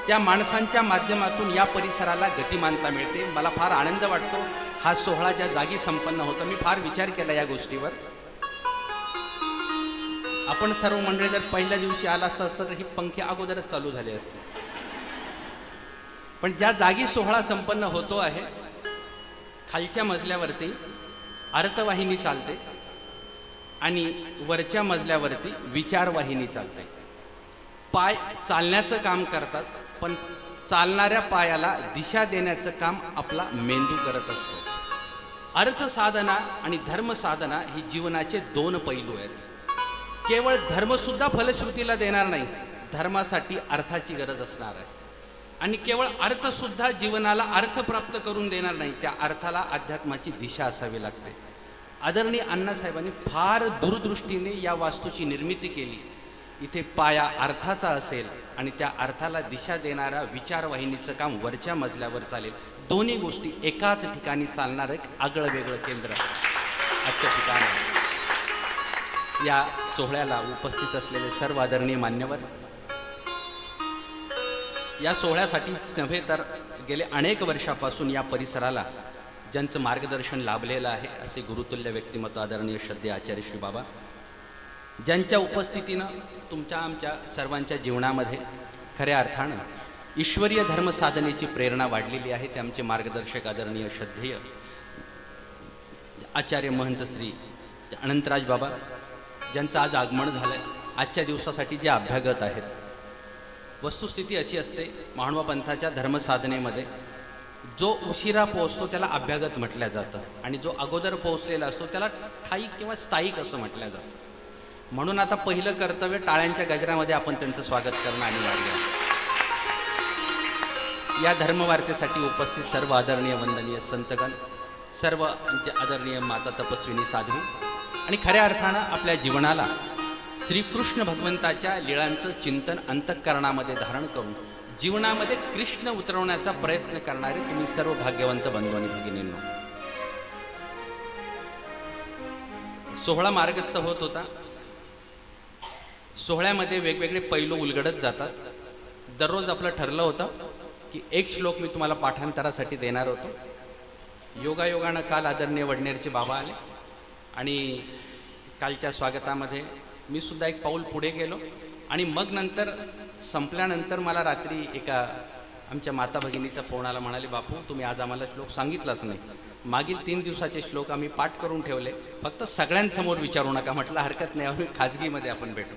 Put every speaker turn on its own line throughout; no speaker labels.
त्या माणसांच्या माध्यमातून या परिसराला गतिमानता मिळते। मला फार आनंद वाटतो हा सोहळा ज्या जागी संपन्न होतो। मी फार विचार केला या गोष्टीवर। आपण सर्व मंडळी जर पहिल्या दिवशी आला असतं तर ही पंखे अगोदरच चालू झाले असते, पण ज्या जागी सोहळा संपन्न होतो आहे खालच्या मजल्यावरती अर्थवाहिनी चालते आणि वरच्या मजल्यावरती विचारवाहिनी चालते। पाय चालण्याचं काम करतात, पण चालणाऱ्या पायाला दिशा देण्याचं काम आपला मेंदू करत असतो। अर्थसाधना आणि धर्मसाधना ही जीवनाचे दोन पैलू आहेत। केवळ धर्मसुद्धा फलश्रुतीला देणार नाही, धर्मासाठी अर्थाची गरज असणार आहे। आणि केवळ अर्थसुद्धा जीवनाला अर्थ प्राप्त करून देणार नाही, त्या अर्थाला अध्यात्माची दिशा असावी लागते। आदरणीय अण्णासाहेबांनी फार दूरदृष्टीने या वास्तूची निर्मिती केली। इथे पाया अर्थाचा असेल आणि त्या अर्थाला दिशा देणाऱ्या विचारवाहिनीचं काम वरच्या मजल्यावर चालेल। दोन्ही गोष्टी एकाच ठिकाणी चालणार एक आगळं वेगळं केंद्र आजच्या ठिकाणी। या सोहळ्याला उपस्थित असलेले सर्व आदरणीय मान्यवर, या सोहळ्यासाठी नव्हे तर गेले अनेक वर्षापासून या परिसराला ज्यांचं मार्गदर्शन लाभलेलं आहे असे गुरुतुल्य व्यक्तिमत्व आदरणीय श्रद्धेय आचार्य श्री बाबा, ज्यांच्या उपस्थितीनं तुमच्या आमच्या सर्वांच्या जीवनामध्ये खऱ्या अर्थानं ईश्वरीय धर्मसाधनेची प्रेरणा वाढलेली आहे, ते आमचे मार्गदर्शक आदरणीय श्रद्धेय आचार्य महंत श्री अनंतराज बाबा, ज्यांचं आज आगमन झालं आहे। आजच्या दिवसासाठी जे अभ्यागत आहेत, वस्तुस्थिती अशी असते महानुभाव पंथाच्या धर्मसाधनेमध्ये जो उशिरा पोहोचतो त्याला अभ्यागत म्हटलं जातं आणि जो अगोदर पोहोचलेला असतो त्याला ठाईक किंवा स्थायिक असं म्हटलं जातं। म्हणून आता पहिलं कर्तव्य टाळ्यांच्या गजरामध्ये आपण त्यांचं स्वागत करणं अनिवार्य आहे। या धर्मवार्तेसाठी उपस्थित सर्व आदरणीय वंदनीय संतगण, सर्व आदरणीय माता तपस्विनी साध्वी आणि खऱ्या अर्थानं आपल्या जीवनाला श्रीकृष्ण भगवंताच्या लीळांचं चिंतन अंतःकरणामध्ये धारण करून जीवनामध्ये कृष्ण उतरवण्याचा प्रयत्न करणारे तुम्ही सर्व भाग्यवंत बंधू आणि भगिनींनो, सोहळा मार्गस्थ होत होता। सोहळ्यामध्ये वेगवेगळे पैलू उलगडत जातात। दररोज आपलं ठरलं होतं की एक श्लोक मी तुम्हाला पाठांतरासाठी देणार होतो। योगायोगानं काल आदरणीय वडनेरचे बाबा आले आणि कालच्या स्वागतामध्ये मी सुद्धा एक पाऊल पुढे गेलो आणि मग नंतर संपल्यानंतर मला रात्री एका आमच्या माता भगिनीचा फोन आला, म्हणाले बापू तुम्ही आज आम्हाला श्लोक सांगितलाच नाही, मागील 3 दिवसाचे श्लोक आम्ही पाठ करून ठेवले, फक्त सगळ्यांसमोर विचारू नका। म्हटलं हरकत नाही, आम्ही खाजगीमध्ये आपण भेटू,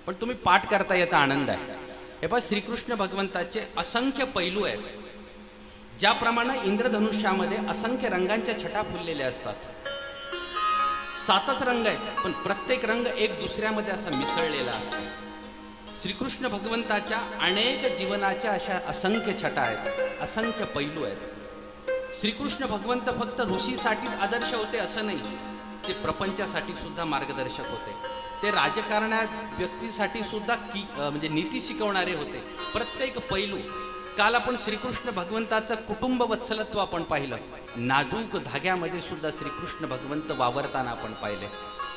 पण तुम्ही पाठ करता याचा आनंद आहे। हे पहा श्रीकृष्ण भगवंताचे असंख्य पैलू आहेत। ज्याप्रमाणे इंद्रधनुष्यामध्ये असंख्य रंगांच्या छटा फुललेल्या असतात, 7च रंग आहेत, पण प्रत्येक रंग एक दुसऱ्यामध्ये असा मिसळलेला असतो। श्रीकृष्ण भगवंताच्या अनेक जीवनाच्या अशा असंख्य छटा आहेत, असंख्य पैलू आहेत। श्रीकृष्ण भगवंत फक्त ऋषीसाठीच आदर्श होते असं नाही, ते प्रपंचासाठी सुद्धा मार्गदर्शक होते। ते राजकारणात व्यक्तीसाठी सुद्धा म्हणजे नीती शिकवणारे होते। प्रत्येक पैलू, काल आपण श्रीकृष्ण भगवंताचं कुटुंब वत्सलत्व आपण पाहिलं, नाजूक धाग्यामध्ये सुद्धा श्रीकृष्ण भगवंत वावरताना आपण पाहिले।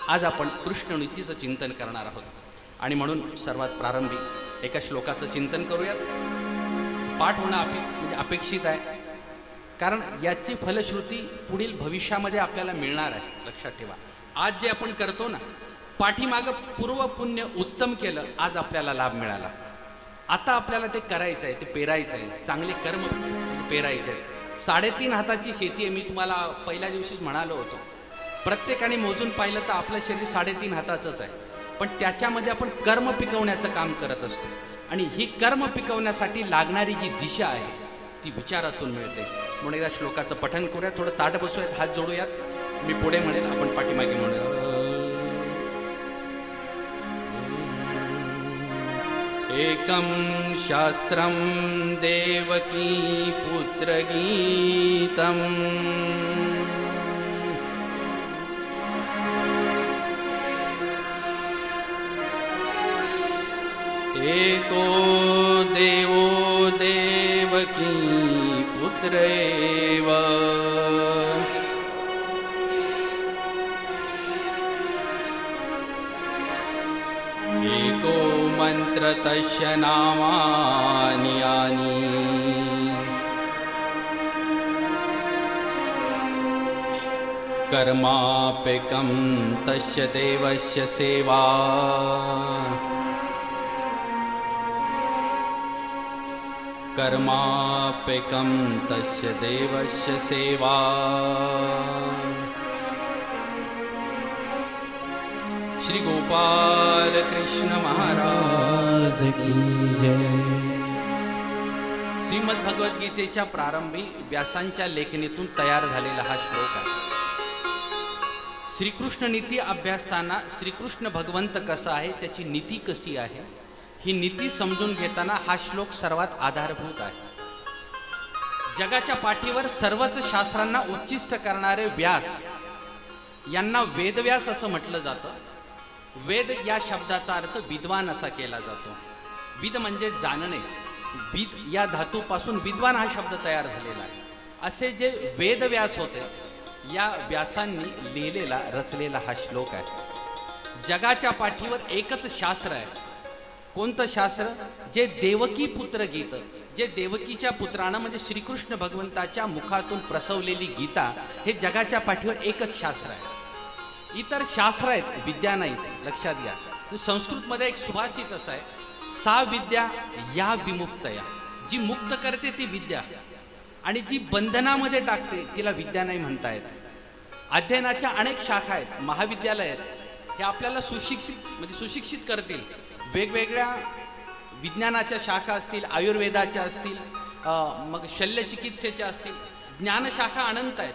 आज आपण कृष्ण नीतीचं चिंतन करणार आहोत आणि म्हणून सर्वात प्रारंभी एका श्लोकाचं चिंतन करूयात। पाठ होणं म्हणजे अपेक्षित आहे, कारण याची फलश्रुती पुढील भविष्यामध्ये आपल्याला मिळणार आहे। लक्षात ठेवा, आज जे आपण करतो ना, पाठीमागं पूर्व पुण्य उत्तम केलं, आज आपल्याला लाभ मिळाला। आता आपल्याला ते करायचं आहे, ते पेरायचं आहे, चांगले कर्म पेरायचे आहेत। 3.5 हाताची शेती आहे, मी तुम्हाला पहिल्या दिवशीच म्हणालो होतो। प्रत्येकाने मोजून पाहिलं तर आपलं शरीर 3.5 हाताचंच आहे, पण त्याच्यामध्ये आपण कर्म पिकवण्याचं काम करत असतो आणि ही कर्म पिकवण्यासाठी लागणारी जी दिशा आहे ती विचारातून मिळते। म्हणून एकदा श्लोकाचं पठण करूया, थोडं ताट बसूयात, हात जोडूयात, मी पुढे म्हणेल, आपण पाठीमागे म्हणूया। एकं शास्त्रं देवकी पुत्रगीतम् एको देवो देवकी पुत्र एव एको मंत्र तस्य नामानि यानि कर्माप्यकं तस्य देवस्य सेवा कर्माप्यकं तस्य देवस्य सेवा श्री गोपाल कृष्ण महाराज की जय। श्रीमद भगवद्गीतेच्या प्रारंभी व्यासांच्या लेखणीतून तयार झालेला हा श्लोक आहे। श्रीकृष्ण नीती अभ्यासताना श्रीकृष्ण भगवंत कसा आहे, त्याची नीती कशी आहे, ही नीती समजून घेताना हा श्लोक सर्वात आधारभूत आहे। जगाच्या पाठीवर सर्वच शास्त्रांना उच्चिष्ट करणारे व्यास यांना वेदव्यास असं म्हटलं जातं। वेद या शब्दाचा अर्थ विद्वान असा केला जातो। विद म्हणजे जाणणे, विद या धातूपासून विद्वान हा शब्द तयार झालेला आहे। असे जे वेदव्यास होते, या व्यासांनी लिहिलेला रचलेला हा श्लोक आहे। जगाच्या पाठीवर एकच शास्त्र आहे। कोणतं शास्त्र? जे देवकी पुत्र गीत, जे देवकीच्या पुत्रानं म्हणजे श्रीकृष्ण भगवंताच्या मुखातून प्रसवलेली गीता, हे जगाच्या पाठीवर एकच शास्त्र आहे। इतर शास्त्र आहेत, विद्या नाहीत। लक्षात घ्या, संस्कृतमध्ये एक सुभाषित असं आहे, सा विद्या या विमुक्तया। जी मुक्त करते ती विद्या, आणि जी बंधनामध्ये टाकते तिला विद्या नाही म्हणता येत। अध्ययनाच्या अनेक शाखा आहेत, महाविद्यालय आहेत, हे आपल्याला सुशिक्षित करतील। वेगवेगळ्या विज्ञानाच्या शाखा असतील, आयुर्वेदाच्या असतील, मग शल्यचिकित्सेच्या असतील, ज्ञानशाखा अनंत आहेत।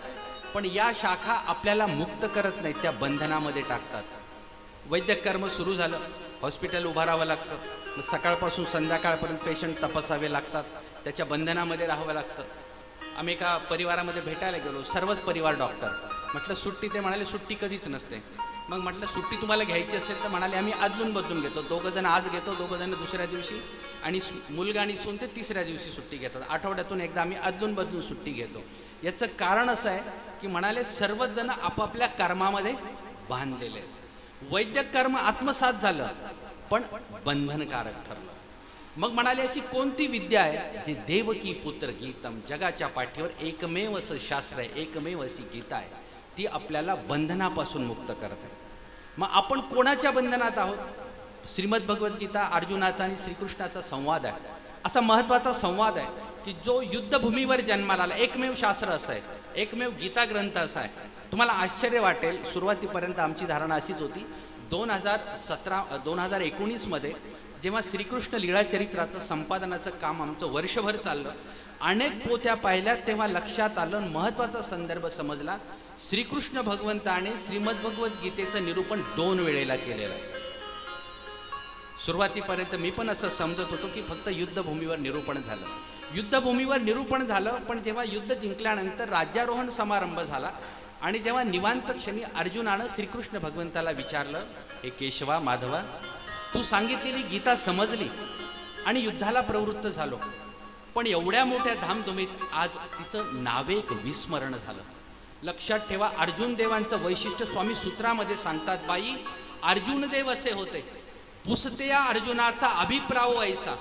पण या शाखा आपल्याला मुक्त करत नाहीत, त्या बंधनामध्ये टाकतात। वैद्यक कर्म सुरू झालं, हॉस्पिटल उभारावं लागतं, मग सकाळपासून संध्याकाळपर्यंत पेशंट तपासावे लागतात, त्याच्या बंधनामध्ये राहावं लागतं। आम्ही एका परिवारामध्ये भेटायला गेलो, सर्वच परिवार डॉक्टर। म्हटलं सुट्टी? ते म्हणाले सुट्टी कधीच नसते। मग म्हटलं सुट्टी तुम्हाला घ्यायची असेल तर म्हणाले आम्ही अदलून बदलून घेतो, दोघं जण आज घेतो, दोघं जण दुसऱ्या दिवशी, आणि मुलगा आणि सून ते तिसऱ्या दिवशी सुट्टी घेतात। आठवड्यातून एकदा आम्ही अदलून बदलून सुट्टी घेतो। याचं कारण असं आहे की म्हणाले सर्वच जण आपापल्या कर्मामध्ये बांधलेले आहेत। वैद्यक कर्म आत्मसात झालं पण बंधनकारक ठरलं। मग म्हणाले अशी कोणती विद्या आहे जी देवकी पुत्र गीतम, जगाच्या पाठीवर एकमेव असं शास्त्र आहे, एकमेव अशी गीता आहे, ती आपल्याला बंधनापासून मुक्त करत आहे। मग आपण कोणाच्या बंधनात आहोत? श्रीमद भगवद्गीता अर्जुनाचा आणि श्रीकृष्णाचा संवाद आहे। असा महत्त्वाचा संवाद आहे की जो युद्धभूमीवर जन्माला आला, एकमेव शास्त्र असं आहे, एकमेव गीता ग्रंथ असा आहे। तुम्हाला आश्चर्य वाटेल, सुरुवातीपर्यंत आमची धारणा अशीच होती। 2019 मध्ये जेव्हा श्रीकृष्ण लीळा चरित्राचं संपादनाचं काम आमचं वर्षभर चाललं, अनेक पोथ्या पाहिल्या, तेव्हा लक्षात आलं, महत्त्वाचा संदर्भ समजला, श्रीकृष्ण भगवंताने श्रीमद भगवद्गीतेचं निरूपण 2 वेळेला केलेलं आहे। सुरुवातीपर्यंत मी पण असं समजत होतो की फक्त युद्धभूमीवर निरूपण झालं, युद्धभूमीवर निरूपण झालं। पण जेव्हा युद्ध जिंकल्यानंतर राज्यारोहण समारंभ झाला, आणि जेव्हा निवांत क्षणी अर्जुनानं श्रीकृष्ण भगवंताला विचारलं, हे केशवा माधवा, तू सांगितलेली गीता समजली आणि युद्धाला प्रवृत्त झालो, पण एवढ्या मोठ्या धामधुमीत आज तिचं नावेक विस्मरण झालं। लक्षात ठेवा, अर्जुन देवांचं वैशिष्ट्य स्वामी सूत्रामध्ये सांगतात, बाई अर्जुन देव असे होते, पुसत्या अर्जुनाचा अभिप्राव ऐसा,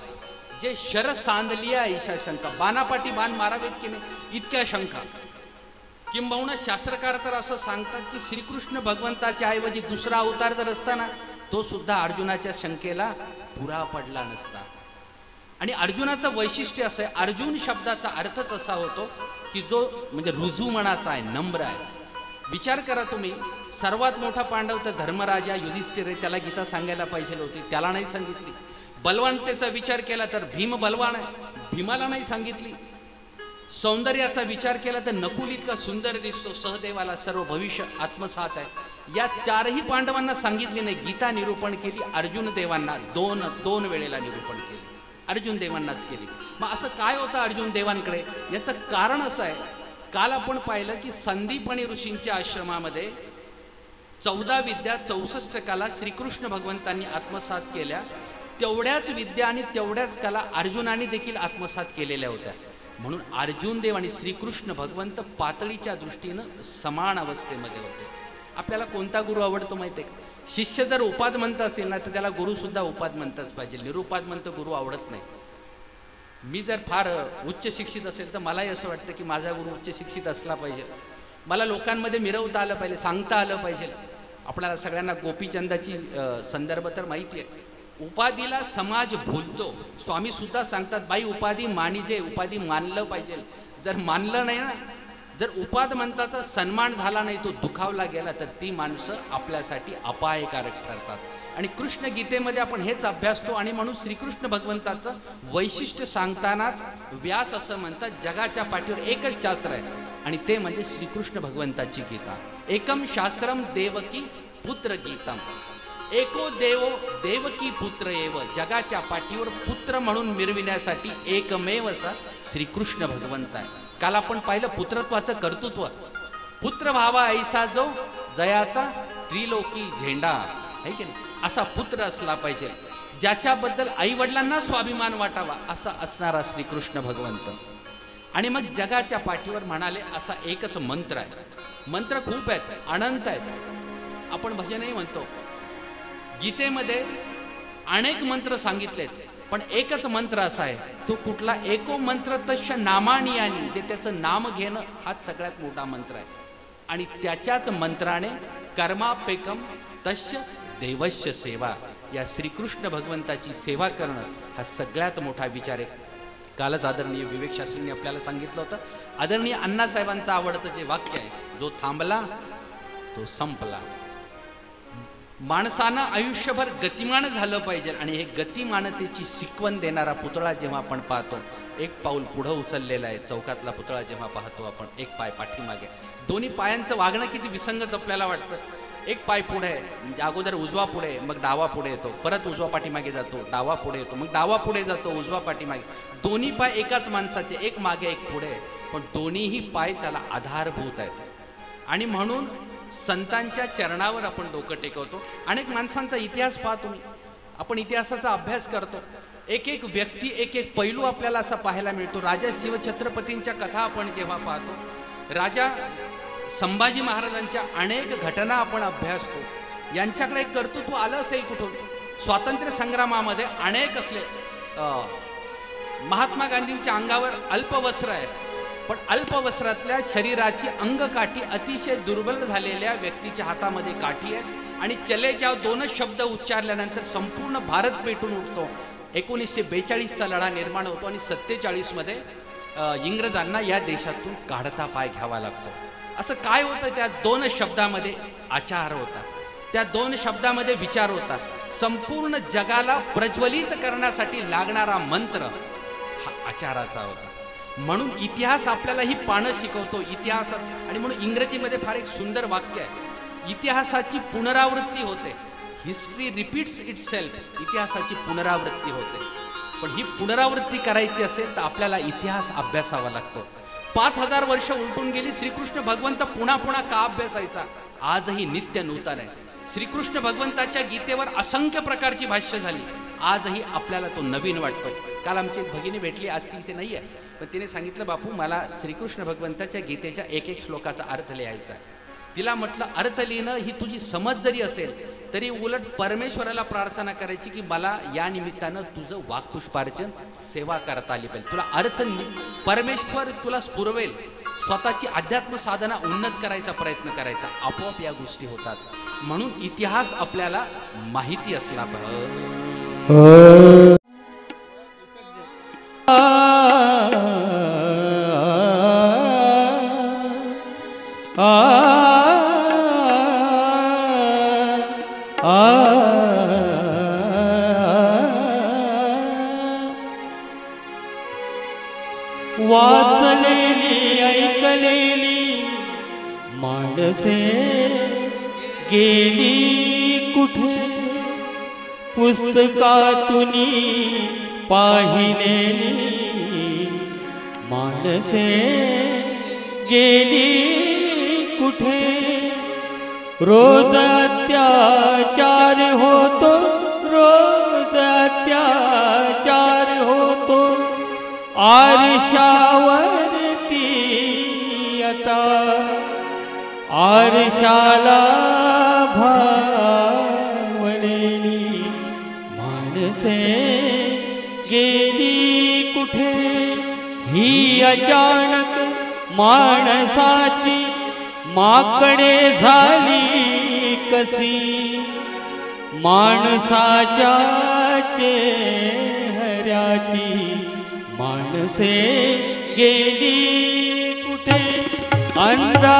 जे शर सांदलिया ऐशा शंका, बाणापाठी बाण मारावेत की नाही इतक्या शंका। किंबहुना शास्त्रकार तर असं सांगतात की श्रीकृष्ण भगवंताच्या ऐवजी दुसरा अवतार जर असताना तो सुद्धा अर्जुनाच्या शंकेला पुरा पडला नसता। आणि अर्जुनाचं वैशिष्ट्य असं आहे, अर्जुन शब्दाचा अर्थच असा होतो की जो म्हणजे रुजू मनाचा आहे, नम्र आहे। विचार करा तुम्ही, सर्वात मोठा पांडव तर धर्मराजा युधिष्ठिर आहे, त्याला गीता सांगायला पाहिजे होती, त्याला नाही सांगितली। बलवानतेचा विचार केला तर भीम बलवान आहे, भीमाला नाही सांगितली। सौंदर्याचा विचार केला तर नकुल इतका सुंदर दिसतो, सहदेवाला सर्व भविष्य आत्मसात आहे। या 4ही पांडवांना सांगितली नाही, गीता निरूपण केली अर्जुन देवांना, दोन वेळेला निरूपण केली, अर्जुन देवांनाच केली। मग असं काय होतं अर्जुन देवांकडे? याचं कारण असं आहे, काल आपण पाहिलं की संदीपनी ऋषींच्या आश्रमामध्ये 14 विद्या 64 कला श्रीकृष्ण भगवंतांनी आत्मसात केल्या। तेवढ्याच विद्या आणि तेवढ्याच कला अर्जुनाने देखील आत्मसात केलेल्या होत्या। म्हणून अर्जुन देव आणि श्रीकृष्ण भगवंत पातळीच्या दृष्टीनं समान अवस्थेमध्ये होते। आपल्याला कोणता गुरु आवडतो माहिती आहे? शिष्य जर उपाद म्हणत असेल ना तर त्याला गुरुसुद्धा उपाद म्हणताच पाहिजे, निरुपाद म्हणतं गुरु आवडत नाही। मी जर फार उच्च शिक्षित असेल तर मलाही असं वाटतं की माझा गुरु उच्च शिक्षित असला पाहिजे। मला लोकांमध्ये मिरवता आलं पाहिजे, सांगता आलं पाहिजे. आपल्याला सगळ्यांना गोपीचंदाची संदर्भ तर माहिती आहे. उपाधीला समाज भूलतो. स्वामी सुद्धा सांगतात, बाई उपाधी मानिजे, उपाधी मानलं पाहिजे. जर मानलं नाही ना, जर उपाधमंताचा सन्मान झाला नाही, तो दुखावला गेला, तर ती माणसं आपल्यासाठी अपायकारक ठरतात. आणि कृष्ण गीतेमध्ये आपण हेच अभ्यासतो. आणि म्हणून श्रीकृष्ण भगवंताचं वैशिष्ट्य सांगतानाच व्यास असं म्हणतात, जगाच्या पाठीवर एकच शास्त्र आहे आणि ते म्हणजे श्रीकृष्ण भगवंताची गीता. एकम शास्त्रम देवकी पुत्र गीतम, एको देवो देवकी पुत्र एव. जगाच्या पाठीवर पुत्र म्हणून मिरविण्यासाठी एकमेव असा श्रीकृष्ण भगवंत आहे. काल आपण पाहिलं पुत्रत्वाचं कर्तृत्व. पुत्र भावा ऐसा जो जयाचा त्रिलोकी झेंडा, आहे की नाही? असा पुत्र असला पाहिजे, ज्याच्याबद्दल आई वडिलांना स्वाभिमान वाटावा, असा असणारा श्रीकृष्ण भगवंत. आणि मग जगाच्या पाठीवर म्हणाले असा एकच मंत्र आहे. मंत्र खूप आहेत, अनंत आहेत. आपण भजनही म्हणतो. गीतेमध्ये अनेक मंत्र सांगितलेत, पण एकच मंत्र असा आहे, तो कुठला? एको मंत्र तस्य नामानियानी, जे त्याचं नाम घेणं हाच सगळ्यात मोठा मंत्र आहे. आणि त्याच्याच मंत्राने कर्मापेकम तस्य देवस्य सेवा, या श्रीकृष्ण भगवंताची सेवा करणं हा सगळ्यात मोठा विचार आहे. कालच आदरणीय विवेक शास्त्रींनी आपल्याला सांगितलं होतं. आदरणीय अण्णासाहेबांचं आवडतं जे वाक्य आहे, जो थांबला तो संपला. माणसानं आयुष्यभर गतिमान झालं पाहिजे. आणि हे गतिमानतेची शिकवण देणारा पुतळा जेव्हा आपण पाहतो, एक पाऊल पुढं उचललेला आहे. चौकातला पुतळा जेव्हा पाहतो आपण, एक पाय पाठीमागे. दोन्ही पायांचं वागणं किती विसंगत आपल्याला वाटतं. एक पाय पुढे आहे, म्हणजे अगोदर उजवा पुढे, मग डावा पुढे येतो, परत उजवा पाठीमागे जातो, डावा पुढे येतो, मग डावा पुढे जातो, उजवा पाठीमागे. दोन्ही पाय एकाच माणसाचे, एक मागे एक पुढे, पण दोन्हीही पाय त्याला आधारभूत आहेत. आणि म्हणून संतांच्या चरणावर आपण डोकं टेकवतो. अनेक माणसांचा इतिहास पाहतो मी, आपण इतिहासाचा अभ्यास करतो. एक एक व्यक्ती, एक एक पैलू आपल्याला असा पाहायला मिळतो. राजा शिवछत्रपतींच्या कथा आपण जेव्हा पाहतो, राजा संभाजी महाराजांच्या अनेक घटना आपण अभ्यासतो. यांच्याकडे कर्तृत्व आलं असेल कुठून? स्वातंत्र्य संग्रामामध्ये अनेक असले. महात्मा गांधींच्या अंगावर अल्पवस्त्र आहे, पण अल्पवस्त्रातल्या शरीराची अंगकाठी अतिशय दुर्बल झालेल्या व्यक्तीच्या हातामध्ये काठी आहे. आणि चले जाव दोनच शब्द उच्चारल्यानंतर संपूर्ण भारत पेटून उठतो. 1942चा लढा निर्माण होतो आणि 47मध्ये इंग्रजांना या देशातून काढता पाय घ्यावा लागतो. असं काय होतं? त्या दोन शब्दामध्ये आचार होता, त्या दोन शब्दामध्ये विचार होता. संपूर्ण जगाला प्रज्वलित करण्यासाठी लागणारा मंत्र हा आचाराचा होता. म्हणून इतिहास आपल्याला ही पानं शिकवतो. इतिहास, आणि म्हणून इंग्रजीमध्ये फार एक सुंदर वाक्य आहे, इतिहासाची पुनरावृत्ती होते. History repeats itself. इतिहासाची पुनरावृत्ती होते. पण ही पुनरावृत्ती करायची असेल तर आपल्याला इतिहास अभ्यासावा लागतो. 5000 वर्ष उलटून गेली, श्रीकृष्ण भगवंत पुन्हा पुन्हा का अभ्यासायचा? आजही नित्य नूतन आहे. श्रीकृष्ण भगवंताच्या गीतेवर असंख्य प्रकारची भाष्य झाली, आजही आपल्याला तो नवीन वाटतो. काल आमची एक भगिनी भेटली, आज ती इथे नाही आहे, पण तिने सांगितलं, बापू मला श्रीकृष्ण भगवंताच्या गीतेच्या एक एक श्लोकाचा अर्थ लिहायचा आहे. तिला म्हटलं, अर्थ लिहिणं ही तुझी समज जरी असेल तरी उलट परमेश्वराला प्रार्थना करायची की मला या निमित्तानं तुझं वाक्पुष्पार्चन सेवा करता आली पाहिजे. तुला अर्थ, परमेश्वर तुला स्फुरवेल. स्वतःची अध्यात्म साधना उन्नत करायचा प्रयत्न करायचा, आपोआप या गोष्टी होतात. म्हणून इतिहास आपल्याला माहिती असला पाहिजे.
वाचलेली ऐकलेली माणसे गेली कुठे? पुस्तकातून पाहिलेली माणसे गेली कुठे? रोज अत्याचार होतो, रोज अत्याचार होतो आरशावरती. आता आरशाला भावलेली माणसे गेली कुठे? ही अचानक माणसाची माकडे झाली कशी माणसाच्या चेहऱ्याची, माणसे गेली कुठे अंधा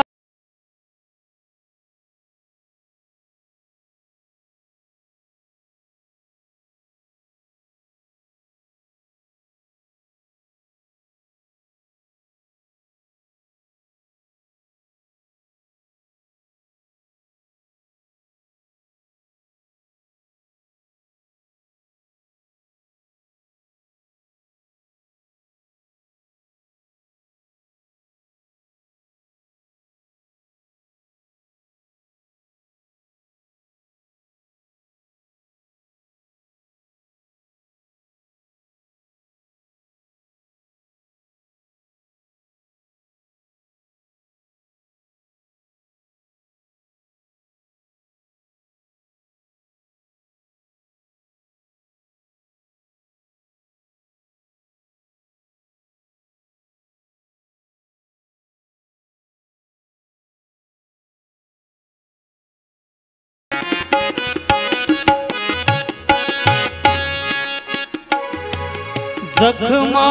जखमा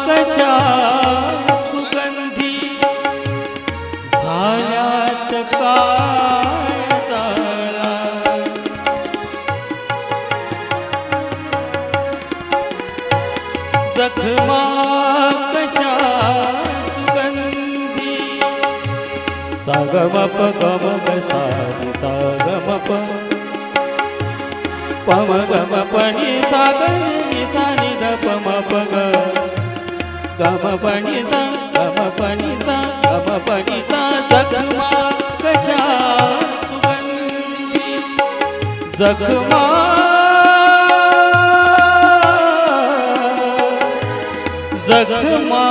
कशा सुगंधी झाल्यात काळजाला, जखमा कशा सुगंधी सागमप गमग सारी सागमप पम गम पणी सागनी सानी द पम पग गम पणी सा गम पणी सा गम पणी सा जखमा कशा सुगंधी जखमा जखमा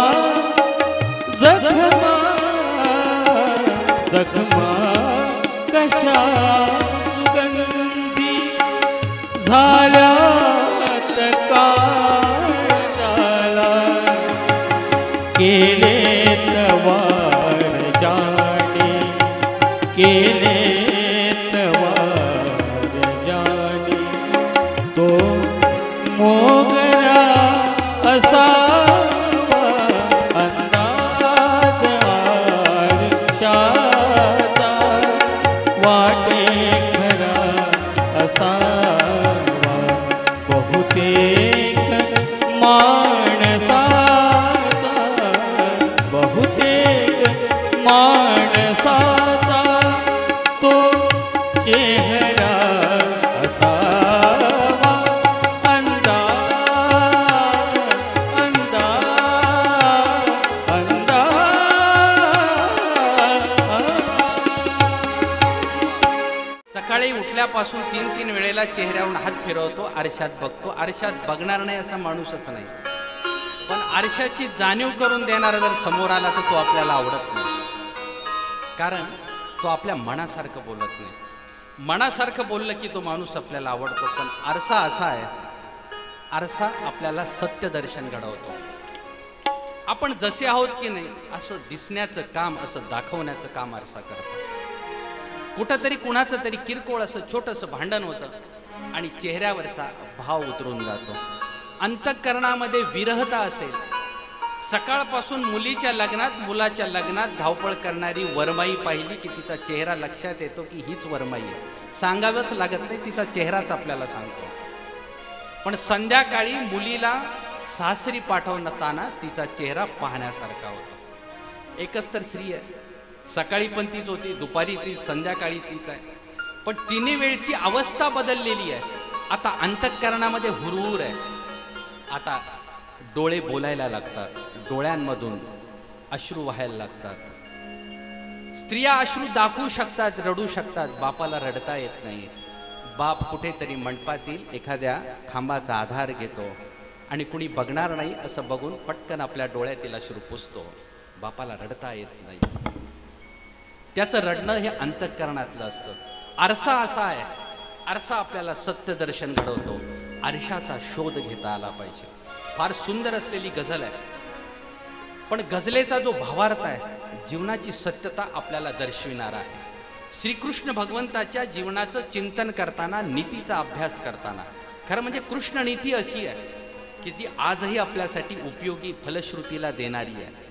जखमा जखमा कशा सुगंधी झाल्यात काळजाला, केलेत वार जाणे केलेत वार जाणे, तो मोगरा असावा अंदाज आरशाचा, वाटे खरा असावा बहुतेक माणसाचा, बहुतेक माणसाचा तो चेहरा असावा अंदाज अंदाज अंदाज।
सकाळी उठल्यापासून 3-3 वेळेला चेहऱ्यावरून हात फिरवतो, आरशात बघतो. आरशात बघणार नाही असा माणूसच नाही, पण आरशाची जाणीव करून देणारा जर समोर आला तर तो आपल्याला आवडत नाही, कारण तो आपल्या मनासारखं बोलत नाही. मनासारखं बोललं की तो माणूस आपल्याला आवडतो. पण आरसा असा आहे, आरसा आपल्याला सत्य दर्शन घडवतो. आपण जसे आहोत की नाही असं दिसण्याचं काम, असं दाखवण्याचं काम आरसा करतो. कुठंतरी कुणाचं तरी किरकोळ असं छोटंसं भांडण होतं आणि चेहऱ्यावरचा भाव उतरून जातो. अंतःकरणामध्ये विरहता असेल. सकाळपासून मुलीच्या लग्नात मुलाच्या लग्नात धावपळ करणारी वरमाई पाहिली की तिचा चेहरा लक्षात येतो की हीच वरमाई आहे. सांगावंच लागत नाही, तिचा चेहराच आपल्याला सांगतो. पण संध्याकाळी मुलीला सासरी पाठवताना तिचा चेहरा पाहण्यासारखा होतो. एकच तर स्त्री आहे, सकाळी पण तीच होती, दुपारी तीच, संध्याकाळी तीच आहे. पण तिन्ही वेळची अवस्था बदललेली आहे. आता अंतःकरणामध्ये हुरहुर आहे. आता डोळे बोलायला लागतात, डोळ्यांमधून अश्रू व्हायला लागतात. स्त्रिया अश्रू दाखवू शकतात, रडू शकतात. बापाला रडता येत नाही. बाप कुठेतरी मंडपातील एखाद्या खांबाचा आधार घेतो आणि कुणी बघणार नाही असं बघून पटकन आपल्या डोळ्यातील अश्रू पुसतो. बापाला रडता येत नाही. त्याचं रडणं हे अंतःकरणातलं असतं. आरसा असा आहे, आरसा आपल्याला सत्य दर्शन घडवतो. आरशाचा शोध घेता आला पाहिजे. फार सुंदर असलेली गझल आहे. पण गझलेचा जो भावार्थ आहे जीवनाची सत्यता आपल्याला दर्शविणारा आहे. श्रीकृष्ण भगवंताच्या जीवनाचं चिंतन करताना, नीतीचा अभ्यास करताना, खरं म्हणजे कृष्ण नीती अशी आहे की ती आजही आपल्यासाठी उपयोगी फलश्रुतीला देणारी आहे.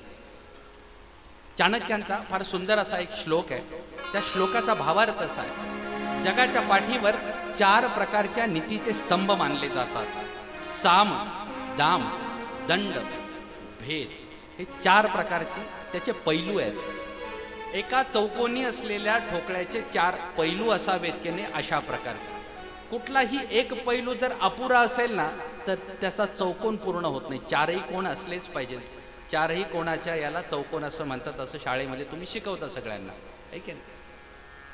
चाणक्यांचा फार सुंदर असा एक श्लोक आहे. त्या श्लोकाचा भावार्थ असा आहे, जगाच्या पाठीवर 4 प्रकारच्या नीतीचे स्तंभ मानले जातात. साम, दाम, दंड, भेद, हे 4 प्रकारचे त्याचे पैलू आहेत. एका चौकोनी असलेल्या ठोकळ्याचे 4 पैलू असावेत की नाही अशा प्रकारचे. कुठलाही एक पैलू जर अपुरा असेल ना तर त्याचा चौकोन पूर्ण होत नाही. 4ही कोण असलेच पाहिजे. 4ही कोणाच्या याला चौकोन असं म्हणतात, असं शाळेमध्ये तुम्ही शिकवता सगळ्यांना, आहे की नाही.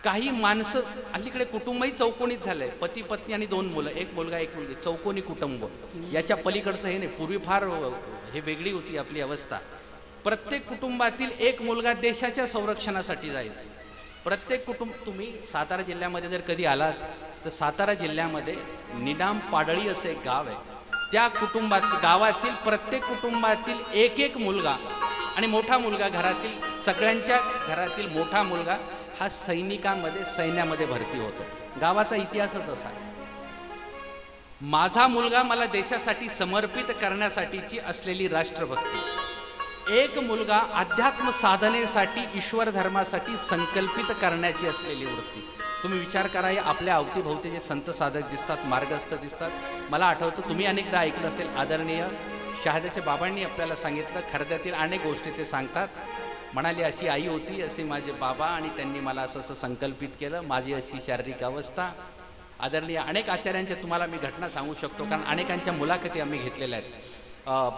काही माणसं अलीकडे कुटुंबही चौकोनीच झालंय. पती पत्नी आणि 2 मुलं, 1 मुलगा 1 मुलगी, चौकोनी कुटुंब. याच्या पलीकडचं हे नाही. पूर्वी फार हे वेगळी होती आपली अवस्था. प्रत्येक कुटुंबातील 1 मुलगा देशाच्या संरक्षणासाठी जायचा. प्रत्येक कुटुंब, तुम्ही सातारा जिल्ह्यामध्ये जर कधी आलात तर सातारा जिल्ह्यामध्ये निडाम पाडळी असं एक गाव आहे. त्या गावातील प्रत्येक कुटुंबातील 1 मुलगा आणि मोठा मुलगा, घरातील सगळ्यांच्या घरातील मोठा मुलगा हा सैनिकांमध्ये, सैन्यामध्ये भरती होतो. गावाचा इतिहासच असा आहे. माझा मुलगा मला देशासाठी समर्पित करण्यासाठीची असलेली राष्ट्रभक्ती. 1 मुलगा अध्यात्म साधनेसाठी, ईश्वर धर्मासाठी संकल्पित करण्याची असलेली वृत्ती. तुम्ही विचार करा, हे आपल्या अवतीभोवती जे संत साधक दिसतात, मार्गस्थ दिसतात. मला आठवतं, तुम्ही अनेकदा ऐकलं असेल, आदरणीय शहाद्याच्या बाबांनी आपल्याला सांगितलं, खर्द्यातील अनेक गोष्टी ते सांगतात. म्हणाले, अशी आई होती, असे माझे बाबा, आणि त्यांनी मला असं संकल्पित केलं, माझी अशी शारीरिक अवस्था. आदरणीय अनेक आचार्यांच्या तुम्हाला मी घटना सांगू शकतो, कारण अनेकांच्या मुलाखती आम्ही घेतलेल्या आहेत.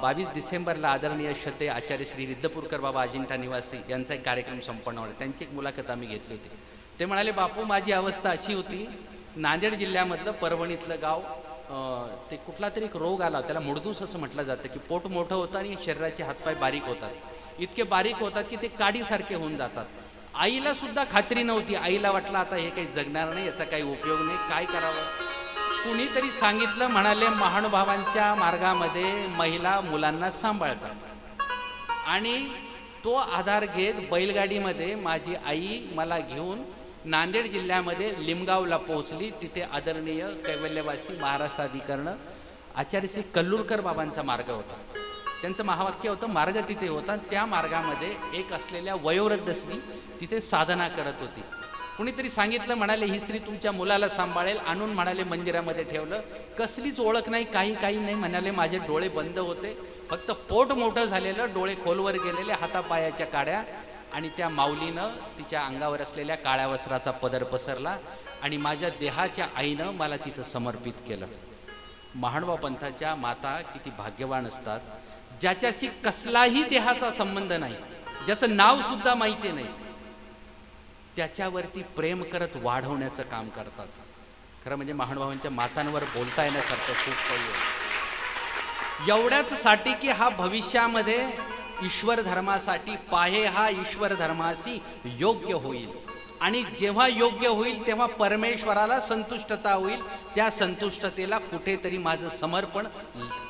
22 डिसेंबरला आदरणीय श्रद्धेय आचार्य श्री रिद्धपूरकर बाबा अजिंठा निवासी यांचा एक कार्यक्रम संपन्न होता. त्यांची एक मुलाखत आम्ही घेतली होती. ते म्हणाले, बापू माझी अवस्था अशी होती, नांदेड जिल्ह्यामधलं परभणीतलं गाव, ते कुठला तरी एक रोग आला, त्याला मुडदूस असं म्हटलं जातं, की पोट मोठं होतं आणि शरीराचे हातपाय बारीक होतात. इतके बारीक होतात की ते काडीसारखे होऊन जातात. आईला सुद्धा खात्री नव्हती. आईला वाटलं आता हे काही जगणार नाही, याचा काही उपयोग नाही, काय करावं. कुणीतरी सांगितलं, म्हणाले महानुभावांच्या मार्गामध्ये महिला मुलांना सांभाळतात. आणि तो आधार घेत बैलगाडीमध्ये माझी आई मला घेऊन नांदेड जिल्ह्यामध्ये लिमगावला पोहोचली. तिथे आदरणीय कैवल्यवासी महाराष्ट्राधिकरण आचार्य श्री कल्लूरकर बाबांचा मार्ग होता. त्यांचं महावाक्य होतं, मार्ग तिथे होता. त्या मार्गामध्ये एक असलेल्या वयोवृद्ध स्त्री तिथे साधना करत होती. कुणीतरी सांगितलं, म्हणाले ही स्त्री तुमच्या मुलाला सांभाळेल. आणून म्हणाले मंदिरामध्ये ठेवलं. कसलीच ओळख नाही, काही नाही. म्हणाले माझे डोळे बंद होते, फक्त पोट मोठं झालेलं, डोळे खोलवर गेलेले, हातापायाच्या काड्या, आणि त्या माऊलीनं तिच्या अंगावर असलेल्या काळ्या वस्त्राचा पदर पसरला आणि माझ्या देहाच्या आईनं मला तिथं समर्पित केलं. महानुभाव पंथाच्या माता किती भाग्यवान असतात, ज्याच्याशी कसलाही देहाचा संबंध नाही, ज्याचं नाव सुद्धा माहिती नाही, त्याच्यावरती प्रेम करत वाढवण्याचं काम करतात. खरं म्हणजे महानुभावांच्या मातांवर बोलता येण्यासारखं खूप काही आहे. एवढ्याच साठी की हा भविष्यामध्ये ईश्वर धर्मासाठी पाहे हा ईश्वर धर्माशी योग्य होईल, आणि जेव्हा योग्य होईल तेव्हा परमेश्वराला संतुष्टता होईल. त्या संतुष्टतेला कुठेतरी माझं समर्पण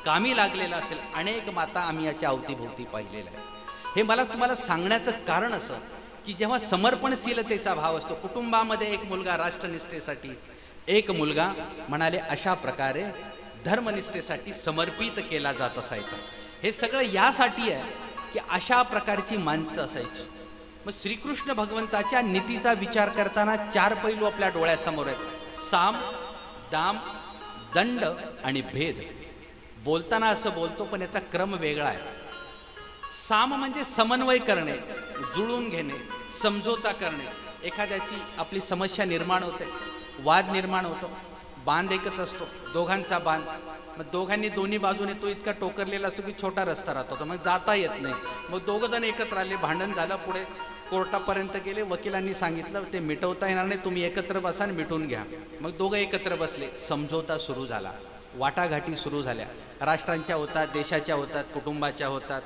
कामी लागलेलं असेल. अनेक माता आम्ही अशा अवतीभोवती पाहिलेल्या आहेत. हे मला तुम्हाला सांगण्याचं कारण असं की जेव्हा समर्पणशीलतेचा भाव असतो, कुटुंबामध्ये 1 मुलगा राष्ट्रनिष्ठेसाठी, 1 मुलगा म्हणाले अशा प्रकारे धर्मनिष्ठेसाठी समर्पित केला जात असायचा. हे सगळं यासाठी आहे की अशा प्रकारची माणसं असायची. मग श्रीकृष्ण भगवंताच्या नीतीचा विचार करताना 4 पैलू आपल्या डोळ्यासमोर आहेत. साम, दाम, दंड आणि भेद. बोलताना असं बोलतो पण याचा क्रम वेगळा आहे. साम म्हणजे समन्वय करणे, जुळून घेणे, समझोता करणे. एखाद्याची आपली समस्या निर्माण होते, वाद निर्माण होतो, बांध एकच असतो, दोघांचा बांध. मग दोघांनी दोन्ही बाजूने तो इतका टोकरलेला असतो की छोटा रस्ता राहतो, मग जाता येत नाही. मग 2 जण एकत्र आले, भांडण झालं, पुढे कोर्टापर्यंत गेले. वकिलांनी सांगितलं ते मिटवता येणार नाही, तुम्ही एकत्र बसा आणि मिटून घ्या. मग 2 एकत्र बसले, समझोता सुरू झाला, वाटाघाटी सुरू झाल्या. राष्ट्रांच्या होतात, देशाच्या होतात, कुटुंबाच्या होतात,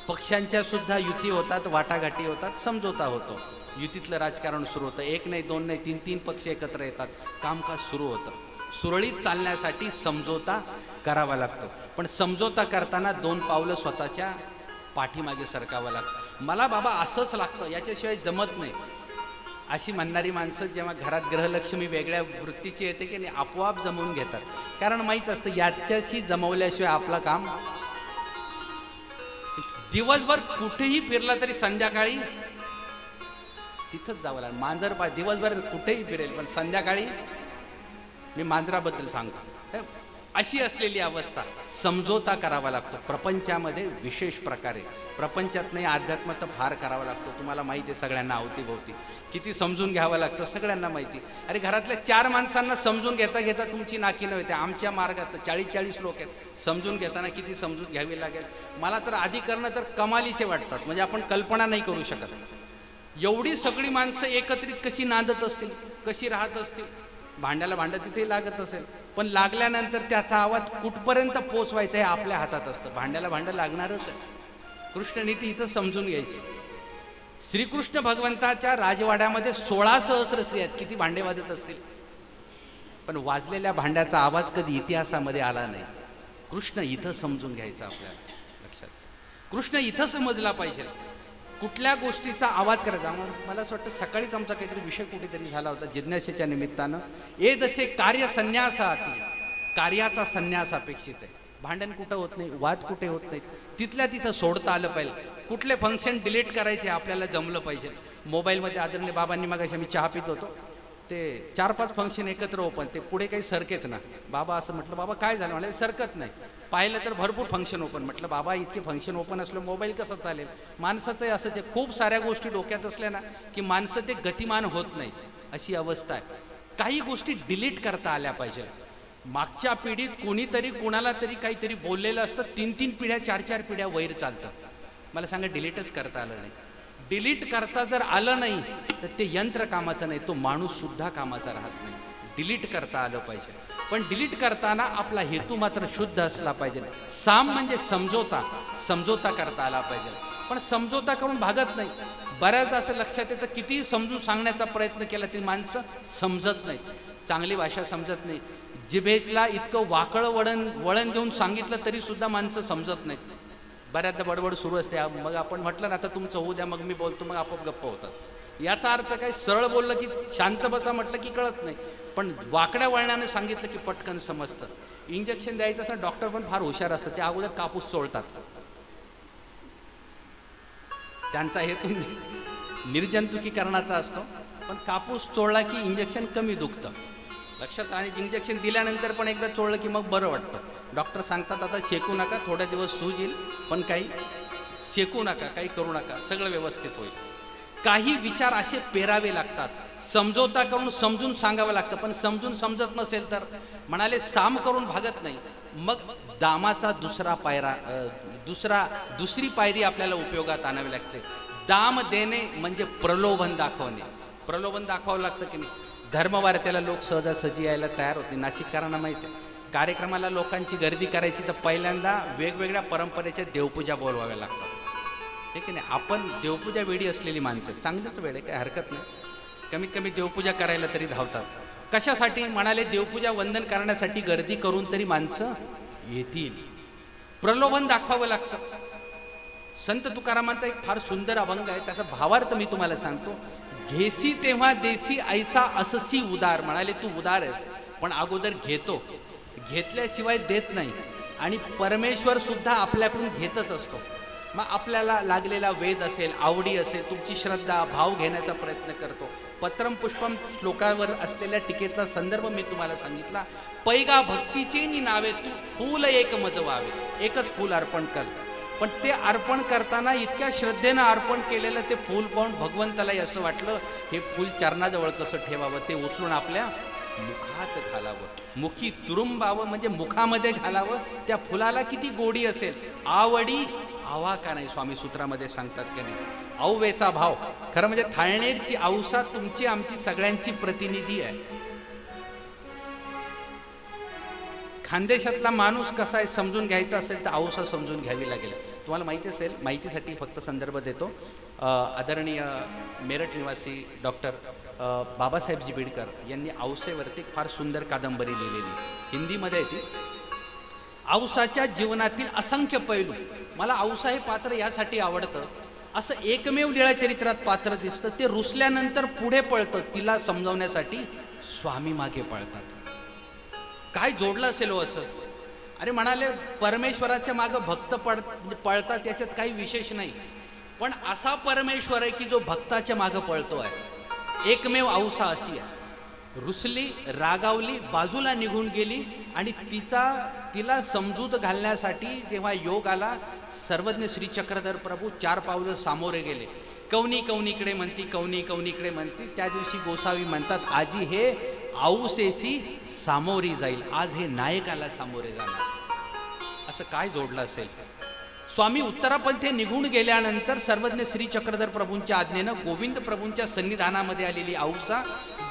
पक्षांच्या सुद्धा युती होतात, वाटाघाटी होतात, समझोता होतो. युतीतलं राजकारण सुरू होतं. 1 नाही, 2 नाही, 3 पक्ष एकत्र येतात, कामकाज सुरू होतं. सुरळीत चालण्यासाठी समझोता करावा लागतो. पण समझोता करताना 2 पावलं स्वतःच्या पाठीमागे सरकावं लागतं. मला बाबा असंच लागतं, याच्याशिवाय जमत नाही अशी म्हणणारी माणसं जेव्हा घरात ग्रहलक्ष्मी वेगळ्या वृत्तीची येते की नाही, आपोआप जमवून घेतात. कारण माहीत असतं याच्याशी जमवल्याशिवाय आपलं काम. दिवसभर कुठेही फिरला तरी संध्याकाळी तिथंच जावं लागेल. मांजर दिवसभर कुठेही फिरेल पण संध्याकाळी, मी मांजराबद्दल सांगतो, अशी असलेली अवस्था. समझोता करावा लागतो प्रपंचामध्ये विशेष प्रकारे. प्रपंचात नाही, अध्यात्मात फार करावा लागतो. तुम्हाला माहिती आहे सगळ्यांना, अवतीभोवती किती समजून घ्यावं लागतं सगळ्यांना माहिती. अरे घरातल्या 4 माणसांना समजून घेता घेता तुमची नाकी नव्हते. आमच्या मार्गात 40-40 लोक आहेत, समजून घेताना किती समजून घ्यावी लागेल. मला तर आधी करणं तर कमालीचे वाटतात, म्हणजे आपण कल्पना नाही करू शकत. एवढी सगळी माणसं एकत्रित कशी नांदत असतील, कशी राहत असतील. भांड्याला भांडं तिथे लागत असेल, पण लागल्यानंतर त्याचा आवाज कुठपर्यंत पोचवायचा हे आपल्या हातात असतं. भांड्याला भांडं लागणारच आहे. कृष्णनीती इथं समजून घ्यायची. श्रीकृष्ण भगवंताच्या राजवाड्यामध्ये 16 सहस्र स्त्री आहेत. किती भांडे वाजत असतील, पण वाजलेल्या भांड्याचा आवाज कधी इतिहासामध्ये आला नाही. कृष्ण इथं समजून घ्यायचं आपल्याला लक्षात. कृष्ण इथं समजला पाहिजे. कुठल्या गोष्टीचा आवाज करायचा. मला असं वाटतं सकाळीच आमचा काहीतरी विषय कुठेतरी झाला होता जिज्ञासेच्या निमित्तानं. ए जसे कार्य संन्यासाती, कार्याचा संन्यास अपेक्षित आहे. भांडण कुठं होत नाही, वाद कुठे होत नाही, तिथल्या तिथं सोडता आलं पाहिजे. कुठले फंक्शन डिलीट करायचे आपल्याला जमलं पाहिजे. मोबाईलमध्ये आदरणीय बाबांनी मगाशी आम्ही चहा पित होतो, ते 4-5 फंक्शन एकत्र ओपन, ते पुढे काही सरकेच ना. बाबा असं म्हटलं, बाबा काय झालं? मला सरकत नाही. पाहिलं तर भरपूर फंक्शन ओपन. म्हटलं बाबा इतके फंक्शन ओपन असलं मोबाईल कसं चालेल? माणसाचंही असंच आहे. खूप साऱ्या गोष्टी डोक्यात असल्या ना की माणसं ते गतिमान होत नाही, अशी अवस्था आहे. काही गोष्टी डिलीट करता आल्या पाहिजे. मागच्या पिढीत कोणीतरी कोणाला तरी काहीतरी बोललेलं असतं, 3-3 पिढ्या 4-4 पिढ्या वैर चालतात. मला सांगा डिलीटच करता आलं नाही. डिलीट करता जर आलं नाही तर ते यंत्र कामाचं नाही, तो माणूस सुद्धा कामाचा राहत नाही. डिलीट करता आलं पाहिजे, पण डिलीट करताना आपला हेतू मात्र शुद्ध असला पाहिजे. साम म्हणजे समझोता, समझोता करता आला पाहिजे. पण समझोता करून भागत नाही. बऱ्याचदा असं लक्षात येतं कितीही समजून सांगण्याचा प्रयत्न केला तरी माणसं समजत नाही, चांगली भाषा समजत नाही. जिभेतला इतकं वाकळं वळण देऊन सांगितलं तरी सुद्धा माणसं समजत नाहीत. बऱ्याचदा बडबड सुरू असते. मग आपण म्हटलं ना आता तुमचं होऊ द्या, मग मी बोलतो, मग आपोआप गप्प होतात. याचा अर्थ काय? सरळ बोललं की शांत बसा म्हटलं की कळत नाही, पण वाकड्या वळणाने सांगितलं की पटकन समजतं. इंजेक्शन द्यायचं असं डॉक्टर पण फार हुशार असतं. ते अगोदर कापूस चोळतात. त्यांचा हेतू निर्जंतुकीकरणाचा असतो, पण कापूस चोळला की इंजेक्शन कमी दुखतं लक्षात. आणि इंजेक्शन दिल्यानंतर पण एकदा चोळलं की मग बरं वाटतं. डॉक्टर सांगतात आता शेकू नका, थोड्या दिवस सूज येईल, पण काही शेकू नका, काही करू नका, सगळं व्यवस्थित होईल. काही विचार असे पेरावे लागतात. समझोता करून समजून सांगावं लागतं, पण समजून समजत नसेल तर म्हणाले साम करून भागत नाही. मग दामाचा दुसरी पायरी आपल्याला उपयोगात आणावी लागते. दाम देणे म्हणजे प्रलोभन दाखवणे. प्रलोभन दाखवावं लागतं की नाही. धर्मवार्त्याला लोक सहजासहजी यायला तयार होत नाही. नाशिककरांना माहिती आहे, कार्यक्रमाला लोकांची गर्दी करायची तर पहिल्यांदा वेगवेगळ्या परंपरेच्या देवपूजा बोलवाव्या लागतात, हे की नाही. आपण देवपूजा वेळी असलेली माणसं, चांगलंच वेळ आहे, काही हरकत नाही. कमीत कमी देवपूजा करायला तरी धावतात. कशासाठी? म्हणाले देवपूजा वंदन करण्यासाठी गर्दी करून तरी माणसं येतील. प्रलोभन दाखवावं लागतं. संत तुकारामांचा एक फार सुंदर अभंग आहे, त्याचा भावार्थ मी तुम्हाला सांगतो. घेसी तेव्हा देसी ऐसा अससी उदार. म्हणाले तू उदार आहेस, पण अगोदर घेतो, घेतल्याशिवाय देत नाही. आणि परमेश्वर सुद्धा आपल्याकडून घेतच असतो. मग आपल्याला लागलेला वेद असेल, आवडी असेल, तुमची श्रद्धा, भाव घेण्याचा प्रयत्न करतो. पत्रम पुष्पम श्लोकावर असलेल्या टीकेचा संदर्भ मी तुम्हाला सांगितला. पैगा भक्तीचे नि नावे तू फूल एक मजवावे. एकच फूल अर्पण कर, पण ते अर्पण करताना इतक्या श्रद्धेनं अर्पण केलेलं ते फूल पाहून भगवंतालाही असं वाटलं हे फूल चरणाजवळ कसं ठेवावं, ते उचलून आपल्या मुखात घालावं. मुखी तुरुंबावं म्हणजे मुखामध्ये घालावं. त्या फुलाला किती गोडी असेल, आवडी आवा का नाही, स्वामी सूत्रामध्ये सांगतात की नाही. औवेचा भाव खरं म्हणजे थाळनेरची औसा तुमची आमची सगळ्यांची प्रतिनिधी आहे. खानदेशातला माणूस कसा आहे समजून घ्यायचा असेल तर औसा समजून घ्यावी लागेल. तुम्हाला माहिती असेल, माहितीसाठी फक्त संदर्भ देतो. आदरणीय मेरठ निवासी डॉक्टर बाबासाहेबजी बिडकर यांनी औसेवरती फार सुंदर कादंबरी लिहिलेली, हिंदीमध्ये आहे ती. औसाच्या जीवनातील असंख्य पैलू. मला औसा हे पात्र यासाठी आवडतं, असं एकमेव लीळाचरित्रात पात्र दिसतं, ते रुसल्यानंतर पुढे पळतं, तिला समजावण्यासाठी स्वामी मागे पळतात. काय जोडलं असेल हो असं? अरे म्हणाले परमेश्वराच्या मागं भक्त पळतात, याच्यात काही विशेष नाही, पण असा परमेश्वर आहे की जो भक्ताच्या मागं पळतो आहे. एकमेव औसा अशी आहे. रुसली, रागावली, बाजूला निघून गेली आणि तिला समजूत घालण्यासाठी जेव्हा योग आला, सर्वज्ञ श्री चक्रधर प्रभू 4 पावलं सामोरे गेले. कवनी कवनीकडे म्हणती, कवनी कवनीकडे म्हणती. त्या दिवशी गोसावी म्हणतात, आजी हे औसेसी सामोरी जाईल, आज हे नायकाला सामोरे जाणार. असं काय जोडलं असेल? स्वामी उत्तरापंथे निघून गेल्यानंतर सर्वज्ञ श्री चक्रधर प्रभूंच्या आज्ञेनं गोविंद प्रभूंच्या सन्निधानामध्ये आलेली औसा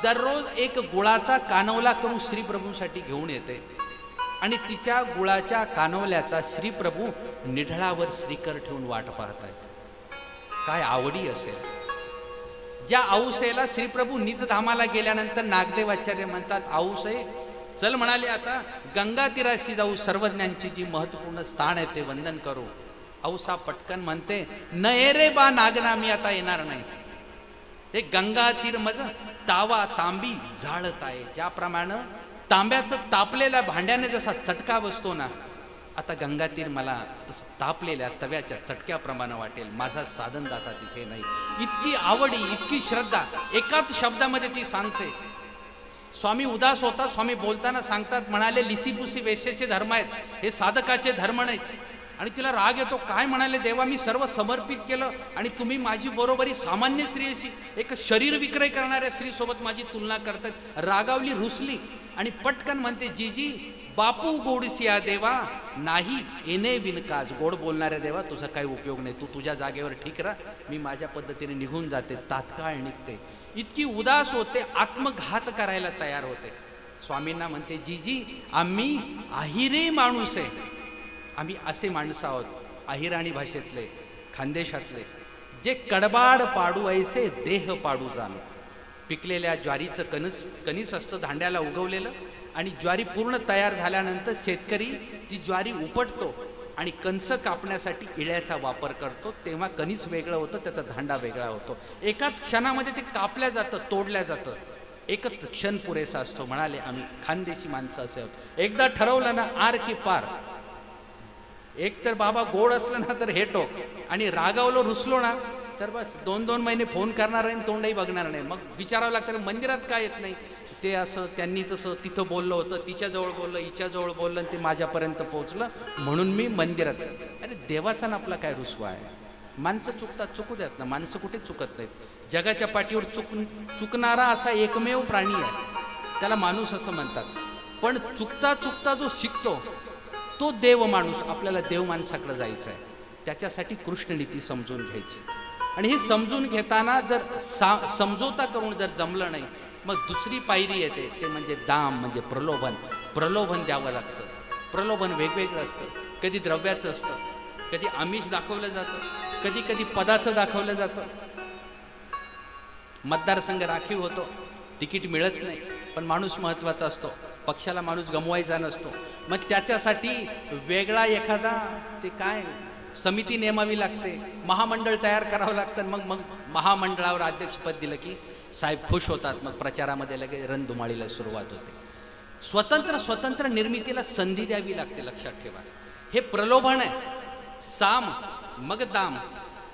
दररोज एक गुळाचा कानवला करून श्री प्रभूंसाठी घेऊन येते आणि तिच्या गुळाच्या कानवल्याचा श्री प्रभू निढळावर श्रीकर ठेवून वाट पाहतायत. काय आवडी असेल? ज्या औसेला श्रीप्रभू निजधामाला गेल्यानंतर नागदेवाचार्य म्हणतात, औसे चल म्हणाले, आता गंगा तीराशी जाऊ, सर्वज्ञांची जी महत्वपूर्ण स्थान आहे ते वंदन करू. औसा पटकन म्हणते, नये रे बा नागना, मी आता येणार नाही. ते गंगा तीर मज तावा तांबी जाळत आहे. ज्याप्रमाणे तांब्याचं तापलेल्या भांड्याने जसा चटका बसतो ना, आता गंगा तीर मला तापलेल्या तव्याच्या चटक्याप्रमाणे वाटेल. माझा साधन दाता तिथे नाही. इतकी आवडी, इतकी श्रद्धा एकाच शब्दामध्ये ती सांगते. स्वामी उदास होतात. स्वामी बोलताना सांगतात, म्हणाले लिसीपुसी वेश्येचे धर्म आहेत, हे साधकाचे धर्म नाहीत. आणि तिला राग येतो. काय म्हणाले देवा, मी सर्व समर्पित केलं आणि तुम्ही माझी बरोबरी सामान्य स्त्रीशी, एक शरीर विक्रय करणाऱ्या स्त्रीसोबत माझी तुलना करतात. रागावली, रुसली आणि पटकन म्हणते, जीजी बापू गोडसिया देवा नाही येणे विनकाज. गोड बोलणाऱ्या देवा तुझा काही उपयोग नाही, तू तुझ्या जागेवर ठीक राहा, मी माझ्या पद्धतीने निघून जाते. तात्काळ निघते. इतकी उदास होते, आत्मघात करायला तयार होते. स्वामींना म्हणते, जीजी आम्ही आहिरे माणूस आहे, आम्ही असे माणसं आहोत, अहिराणी भाषेतले, खानदेशातले, जे कडबाड पाडू ऐसे देह पाडू जाण. पिकलेल्या ज्वारीचं कणीस असतं धांड्याला उगवलेलं, आणि ज्वारी पूर्ण तयार झाल्यानंतर शेतकरी ती ज्वारी उपटतो आणि कणसं कापण्यासाठी इळ्याचा वापर करतो. तेव्हा कणीस वेगळं होतं, त्याचा धांडा वेगळा होतो. एकाच क्षणामध्ये ते कापल्या जातं, तोडल्या जातं. एकच क्षण पुरेसा असतो. म्हणाले आम्ही खानदेशी माणसं असे आहोत. एकदा ठरवलं ना, आर की पार. एक तर बाबा गोड असलं ना तर हे टोक, आणि रागावलो, रुसलो ना तर बस 2-2 महिने फोन करणार नाही, तोंडही बघणार नाही. मग विचारावं लागतं, मंदिरात काय येत नाही? ते असं त्यांनी तसं तिथं बोललं होतं, तिच्याजवळ बोललं, हिच्याजवळ बोललं, आणि ते माझ्यापर्यंत पोहोचलं म्हणून मी मंदिरात. अरे देवाचा ना आपला काय रुसवा आहे? माणसं चुकतात, चुकू द्यात ना. माणसं कुठे चुकत नाहीत. जगाच्या पाठीवर चुकणारा असा एकमेव प्राणी आहे, त्याला माणूस असं म्हणतात. पण चुकता चुकता जो शिकतो तो देव माणूस. आपल्याला देव माणसाकडे जायचं आहे, त्याच्यासाठी कृष्ण नीती समजून घ्यायची. आणि हे समजून घेताना जर समजोता करून जर जमलं नाही, मग दुसरी पायरी येते, ते म्हणजे दाम, म्हणजे प्रलोभन. प्रलोभन द्यावं लागतं. प्रलोभन वेगवेगळं असतं. कधी द्रव्याचं असतं, कधी आमिष दाखवलं जातं, कधी कधी पदाचं दाखवलं जातं. मतदारसंघ राखीव होतो, तिकीट मिळत नाही, पण माणूस महत्त्वाचा असतो. पक्षाला माणूस गमवायचा नसतो. मग त्याच्यासाठी वेगळा एखादा ते काय समिती नेमावी लागते, महामंडळ तयार करावं लागतं. मग महामंडळावर अध्यक्षपद दिलं की साहेब खुश होतात. मग प्रचारामध्ये लगेच रणधुमाळीला सुरुवात होते. स्वतंत्र निर्मितीला संधी द्यावी लागते. लक्षात ठेवा, हे प्रलोभन आहे. साम मग दाम.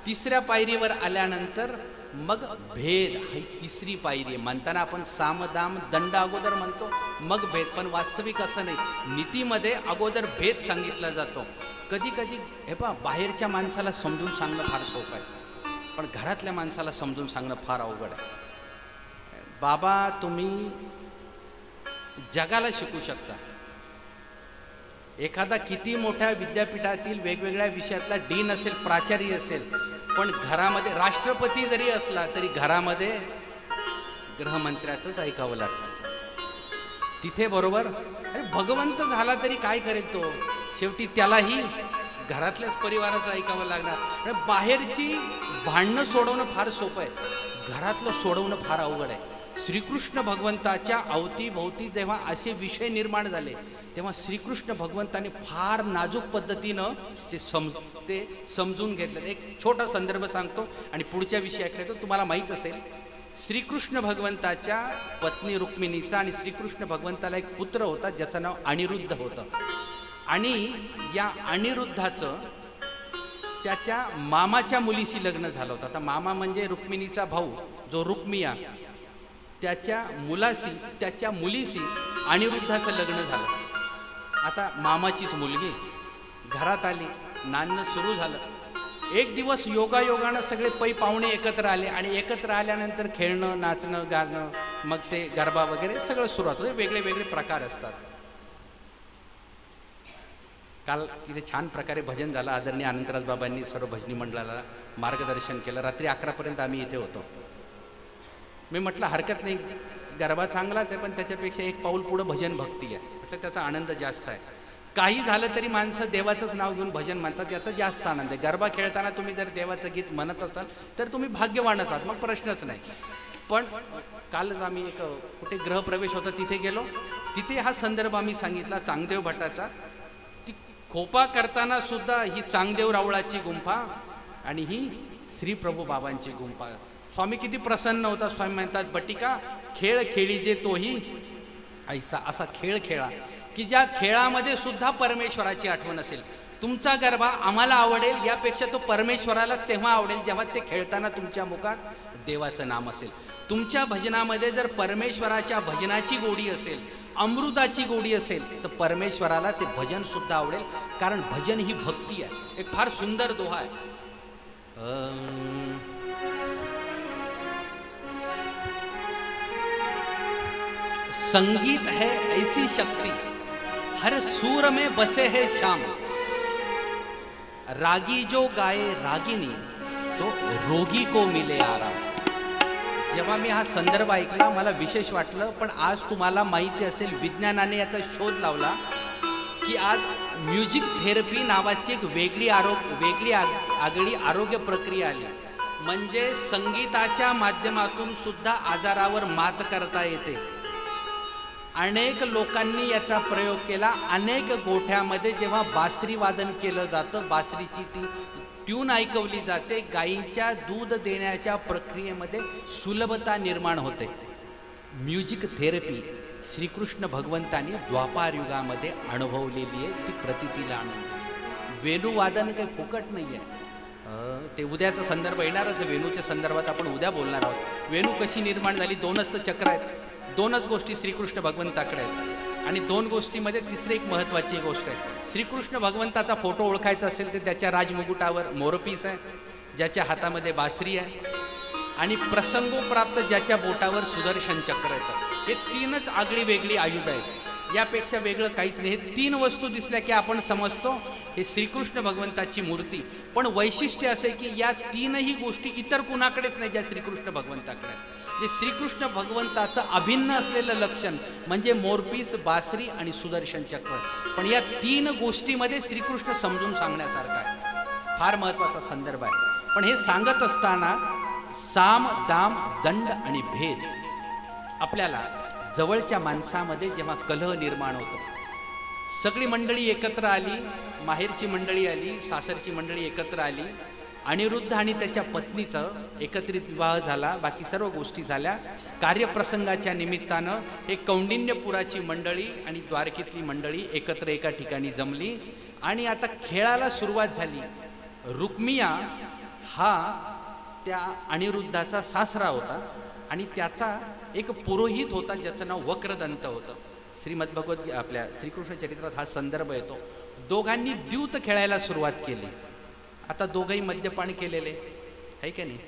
तिसऱ्या पायरीवर आल्यानंतर मग भेद, ही तिसरी पायरी आहे. म्हणताना आपण सामदाम दंड अगोदर म्हणतो, मग भेद. पण वास्तविक असं नाही. नीतीमध्ये अगोदर भेद सांगितला जातो. कधी कधी हे पहा, बाहेरच्या माणसाला समजून सांगणं फार सोपं आहे, पण घरातल्या माणसाला समजून सांगणं फार अवघड आहे. बाबा तुम्ही जगाला शिकू शकता. एखादा किती मोठ्या विद्यापीठातील वेगवेगळ्या विषयातला डीन असेल, प्राचार्य असेल, पण घरामध्ये राष्ट्रपती जरी असला तरी घरामध्ये गृहमंत्र्याचंच ऐकावं लागतं. तिथे बरोबर अरे भगवंत झाला तरी काय करेल तो? शेवटी त्यालाही घरातल्याच परिवाराचं ऐकावं लागणार. बाहेरची भांडणं सोडवणं फार सोपं आहे, घरातलं सोडवणं फार अवघड आहे. श्रीकृष्ण भगवंताच्या अवतीभोवती जेव्हा असे विषय निर्माण झाले तेव्हा श्रीकृष्ण भगवंताने फार नाजूक पद्धतीनं ते समजून घेतलं. एक छोटा संदर्भ सांगतो आणि पुढच्या विषयी ऐकलं तर तुम्हाला माहीत असेल. श्रीकृष्ण भगवंताच्या पत्नी रुक्मिणीचा आणि श्रीकृष्ण भगवंताला एक पुत्र होता ज्याचं नाव अनिरुद्ध होतं. आणि या अनिरुद्धाचं त्याच्या मामाच्या मुलीशी लग्न झालं होतं. आता मामा म्हणजे रुक्मिणीचा भाऊ जो रुक्मिया, त्याच्या मुलीशी अनिरुद्धाचं लग्न झालं. आता मामाचीच मुलगी घरात आली, नाणं सुरू झालं. एक दिवस योगायोगानं सगळे पै पाहुणे एकत्र आले आणि एकत्र आल्यानंतर खेळणं, नाचणं, गाणं, मग ते गरबा वगैरे सगळं सुरुवात होते. वेगळे वेगळे प्रकार असतात. काल इथे छान प्रकारे भजन झालं. आदरणीय अनंतराज बाबांनी सर्व भजनी मंडळाला मार्गदर्शन केलं. रात्री 11पर्यंत आम्ही इथे होतो. मी म्हटलं हरकत नाही, गरबा चांगलाच आहे पण त्याच्यापेक्षा एक पाऊल पुढं भजन भक्ती आहे. म्हटलं त्याचा आनंद जास्त आहे. काही झालं तरी माणसं देवाचंच नाव घेऊन भजन म्हणतात, याचा जास्त आनंद आहे. गरबा खेळताना तुम्ही जर देवाचं गीत म्हणत असाल तर तुम्ही भाग्यवानच आहात, मग प्रश्नच नाही. पण कालच आम्ही एक कुठे गृहप्रवेश होता तिथे गेलो. तिथे हा संदर्भ आम्ही सांगितला चांगदेव भटाचा. ती खोपा करताना सुद्धा ही चांगदेव रावळाची गुंफा आणि ही श्री प्रभू बाबांची गुंफा. स्वामी किती प्रसन्न होता. स्वामी म्हणतात बटिका खेळ खेळीजे तोही ऐसा, असा खेळ खेळा की ज्या खेळामध्ये सुद्धा परमेश्वराची आठवण असेल. तुमचा गरबा आम्हाला आवडेल यापेक्षा तो परमेश्वराला तेव्हा आवडेल जेव्हा ते खेळताना तुमच्या मुखात देवाचं नाम असेल. तुमच्या भजनामध्ये जर परमेश्वराच्या भजनाची गोडी असेल, अमृताची गोडी असेल तर परमेश्वराला ते भजन सुद्धा आवडेल, कारण भजन ही भक्ती आहे. एक फार सुंदर दोहा आहे. संगीत है ऐसी शक्ति हर सूर में बसे है श्याम, रागी जो गाए रागिनी तो रोगी को मिले आराम. जेव्हा मी हा संदर्भ ऐकला मला विशेष वाटलं. पण आज तुम्हाला माहिती असेल विज्ञानाने याचा शोध लावला की आज म्युझिक थेरपी नावाची एक वेगळी आगळी आरोग्य प्रक्रिया आली. म्हणजे संगीताच्या माध्यमातून सुद्धा आजारावर मात करता येते. अनेक लोकांनी याचा प्रयोग केला. अनेक गोठ्यामध्ये जेव्हा बासरी वादन केलं जातं, बासरीची ती ट्यून ऐकवली जाते, गायींच्या दूध देण्याच्या प्रक्रियेमध्ये सुलभता निर्माण होते. म्युझिक थेरपी श्रीकृष्ण भगवंतांनी द्वापार युगामध्ये अनुभवलेली आहे. ती प्रतितीला आणून वेणुवादन काही फुकट नाही आहे. ते उद्याचा संदर्भ येणारच. वेणूच्या संदर्भात आपण उद्या बोलणार आहोत. वेणू कशी निर्माण झाली, 2च तर चक्र आहेत. 2च गोष्टी श्रीकृष्ण भगवंताकडे आहेत. आणि 2 गोष्टीमध्ये तिसरी एक महत्त्वाची गोष्ट आहे. श्रीकृष्ण भगवंताचा फोटो ओळखायचा असेल तर त्याच्या राजमुकुटावर मोरपीस आहे, ज्याच्या हातामध्ये बासरी आहे आणि प्रसंगोप्राप्त ज्याच्या बोटावर सुदर्शन चक्र येतं. हे 3च आगळी वेगळी आयुध आहेत. यापेक्षा वेगळं काहीच नाही. हे 3 वस्तू दिसल्या की आपण समजतो हे श्रीकृष्ण भगवंताची मूर्ती. पण वैशिष्ट्य असे की या 3ही गोष्टी इतर कुणाकडेच नाही ज्या श्रीकृष्ण भगवंताकडे. जे श्रीकृष्ण भगवंताचं अभिन्न असलेलं लक्षण म्हणजे मोरपीस, बासरी आणि सुदर्शन चक्र. पण या 3 गोष्टीमध्ये श्रीकृष्ण समजून सांगण्यासारखा आहे. फार महत्त्वाचा संदर्भ आहे. पण हे सांगत असताना साम, दाम, दंड आणि भेद आपल्याला जवळच्या माणसामध्ये जेव्हा कलह निर्माण होतो, सगळी मंडळी एकत्र आली, माहेरची मंडळी आली, सासरची मंडळी एकत्र आली, अनिरुद्ध आणि त्याच्या पत्नीचं एकत्रित विवाह झाला, बाकी सर्व गोष्टी झाल्या. कार्यप्रसंगाच्या निमित्तानं हे कौंडिन्यपुराची मंडळी आणि द्वारकेतली मंडळी एकत्र एका ठिकाणी जमली आणि आता खेळाला सुरुवात झाली. रुक्मिया हा त्या अनिरुद्धाचा सासरा होता आणि त्याचा एक पुरोहित होता ज्याचं नाव वक्रदंत होतं. श्रीमद्भगवत आपल्या श्रीकृष्ण चरित्रात हा संदर्भ येतो. दोघांनी द्यूत खेळायला सुरुवात केली. आता दोघंही मद्यपान केलेले आहे की नाही.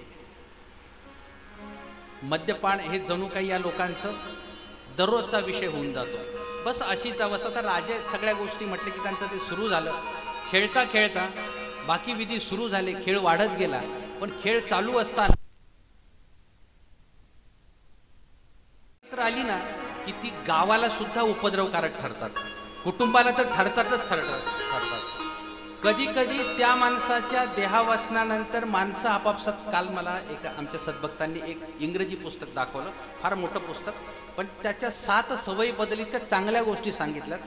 मद्यपान हे जणू काही या लोकांचं दररोजचा विषय होऊन जातो. बस अशीच अवस्था. तर राजे सगळ्या गोष्टी म्हटले की त्यांचं ते सुरू झालं. खेळता खेळता बाकी विधी सुरू झाले, खेळ वाढत गेला. पण खेळ चालू असताना आली ना की ती गावाला सुद्धा उपद्रवकारक ठरतात, कुटुंबाला तर ठरतातच ठरतात. कधी कधी त्या माणसाच्या देहावसनानंतर माणसं आपापसात, काल मला एका आमच्या सद्भक्तांनी एक इंग्रजी पुस्तक दाखवलं, फार मोठं पुस्तक, पण त्याच्या 7 सवयी बदल इतक्या चांगल्या गोष्टी सांगितल्यात.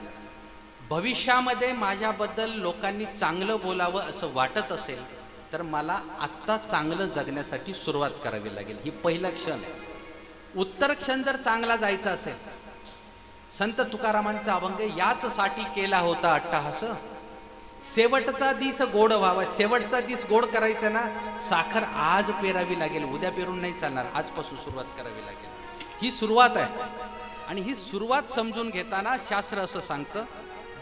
भविष्यामध्ये माझ्याबद्दल लोकांनी चांगलं बोलावं असं वाटत असेल तर मला आत्ता चांगलं जगण्यासाठी सुरुवात करावी लागेल. ही पहिला क्षण आहे. उत्तर क्षण जर चांगला जायचा असेल, संत तुकारामांचा अभंग, याच साठी केला होता अट्टहास, शेवटचा दिस गोड व्हावा. शेवटचा दिस गोड करायचा ना, साखर आज पेरावी लागेल, उद्या पेरून नाही चालणार, आजपासून सुरुवात करावी लागेल. ही सुरुवात आहे. आणि ही सुरुवात समजून घेताना शास्त्र असं सांगतं,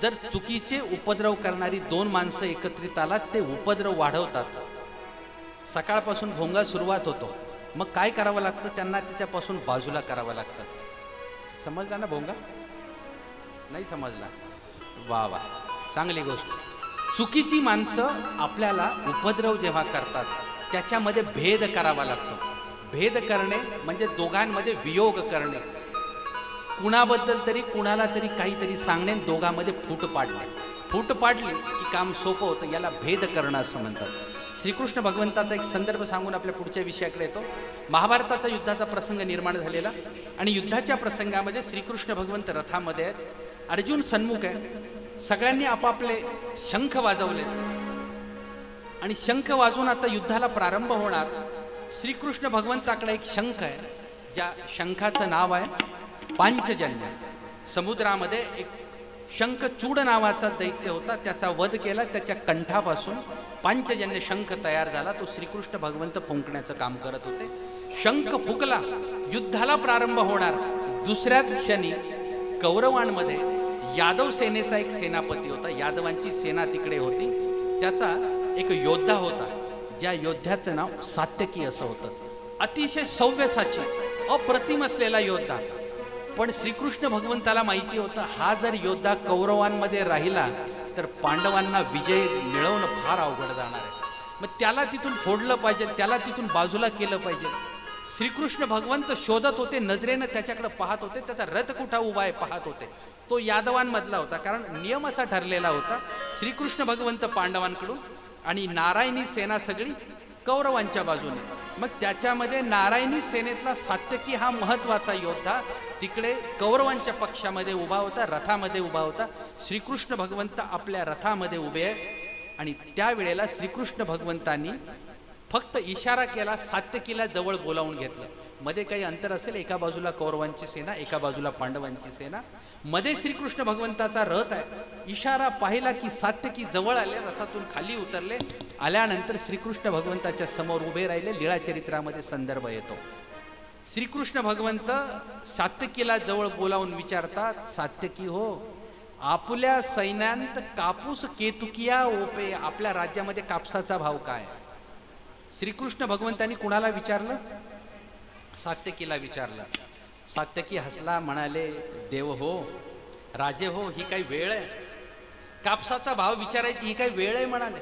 जर चुकीचे उपद्रव करणारी 2 माणसं एकत्रित आलात, ते उपद्रव वाढवतात. सकाळपासून भोंगा सुरुवात होतो, मग काय करावं लागतं, त्यांना त्याच्यापासून बाजूला करावं लागतं. समजला ना भोंगा? नाही समजला? वा वा, चांगली गोष्ट. चुकीची माणसं आपल्याला उपद्रव जेव्हा करतात त्याच्यामध्ये भेद करावा लागतो. भेद करणे म्हणजे दोघांमध्ये वियोग करणे, कुणाबद्दल तरी कुणाला तरी काहीतरी सांगणे, दोघांमध्ये फूट पाडणे. फूट पाडली की काम सोपं होतं, याला भेद करणं असं म्हणतात. श्रीकृष्ण भगवंताचा एक संदर्भ सांगून आपल्या पुढच्या विषयाकडे येतो. महाभारताचा युद्धाचा प्रसंग निर्माण झालेला आणि युद्धाच्या प्रसंगामध्ये श्रीकृष्ण भगवंत रथामध्ये आहेत, अर्जुन सन्मुख आहे. सगळ्यांनी आपापले शंख वाजवले आणि शंख वाजून आता युद्धाला प्रारंभ होणार. श्रीकृष्ण भगवंताकडे एक शंख आहे, ज्या शंखाचं नाव आहे पांचजन्य. समुद्रामध्ये एक शंखचूड नावाचा दैत्य होता, त्याचा वध केला, त्याच्या कंठापासून पांचजन्य शंख तयार झाला. तो श्रीकृष्ण भगवंत फुंकण्याचं काम करत होते. शंख फुकला, युद्धाला प्रारंभ होणार. दुसऱ्याच क्षणी कौरवांमध्ये यादव सेनेचा एक सेनापती होता, यादवांची सेना तिकडे होती, त्याचा एक योद्धा होता, ज्या योद्ध्याचं नाव सात्यकी असं होतं. अतिशय सौव्यसाची अप्रतिम असलेला योद्धा. पण श्रीकृष्ण भगवंताला माहिती होतं, हा जर योद्धा कौरवांमध्ये राहिला तर पांडवांना विजय मिळवणं फार अवघड जाणार आहे. मग त्याला तिथून फोडलं पाहिजे, त्याला तिथून बाजूला केलं पाहिजे. श्रीकृष्ण भगवंत शोधत होते, नजरेनं त्याच्याकडे पाहत होते, त्याचा रथ कुठा उभा आहे पाहत होते. तो यादवांमधला होता, कारण नियम असा ठरलेला होता, श्रीकृष्ण भगवंत पांडवांकडून आणि नारायणी सेना सगळी कौरवांच्या बाजूने. मग त्याच्यामध्ये नारायणी सेनेतला सात्यकी हा महत्वाचा योद्धा तिकडे कौरवांच्या पक्षामध्ये उभा होता, रथामध्ये उभा होता. श्रीकृष्ण भगवंत आपल्या रथामध्ये उभे आहे आणि त्यावेळेला श्रीकृष्ण भगवंतांनी फक्त इशारा केला, सात्यकीला जवळ बोलावून घेतलं. मध्ये काही अंतर असेल, एका बाजूला कौरवांची सेना, एका बाजूला पांडवांची सेना, मध्ये श्रीकृष्ण भगवंताचा रथ आहे. इशारा पाहिला की सात्यकी जवळ आले, रथातून खाली उतरले. आल्यानंतर श्रीकृष्ण भगवंताच्या समोर उभे राहिले. लीळा चरित्रामध्ये संदर्भ येतो. श्रीकृष्ण भगवंत सात्यकीला जवळ बोलावून विचारतात, सात्यकी हो, आपल्या सैन्यात कापूस केतुकिया ओपे, आपल्या राज्यामध्ये कापसाचा भाव काय? श्रीकृष्ण भगवंतांनी कुणाला विचारलं? सात्यकीला विचारलं. सात्यकी हसला, म्हणाले, देव हो, राजे हो, ही काही वेळ आहे? कापसाचा भाव विचारायची ही काही वेळ आहे? म्हणाले,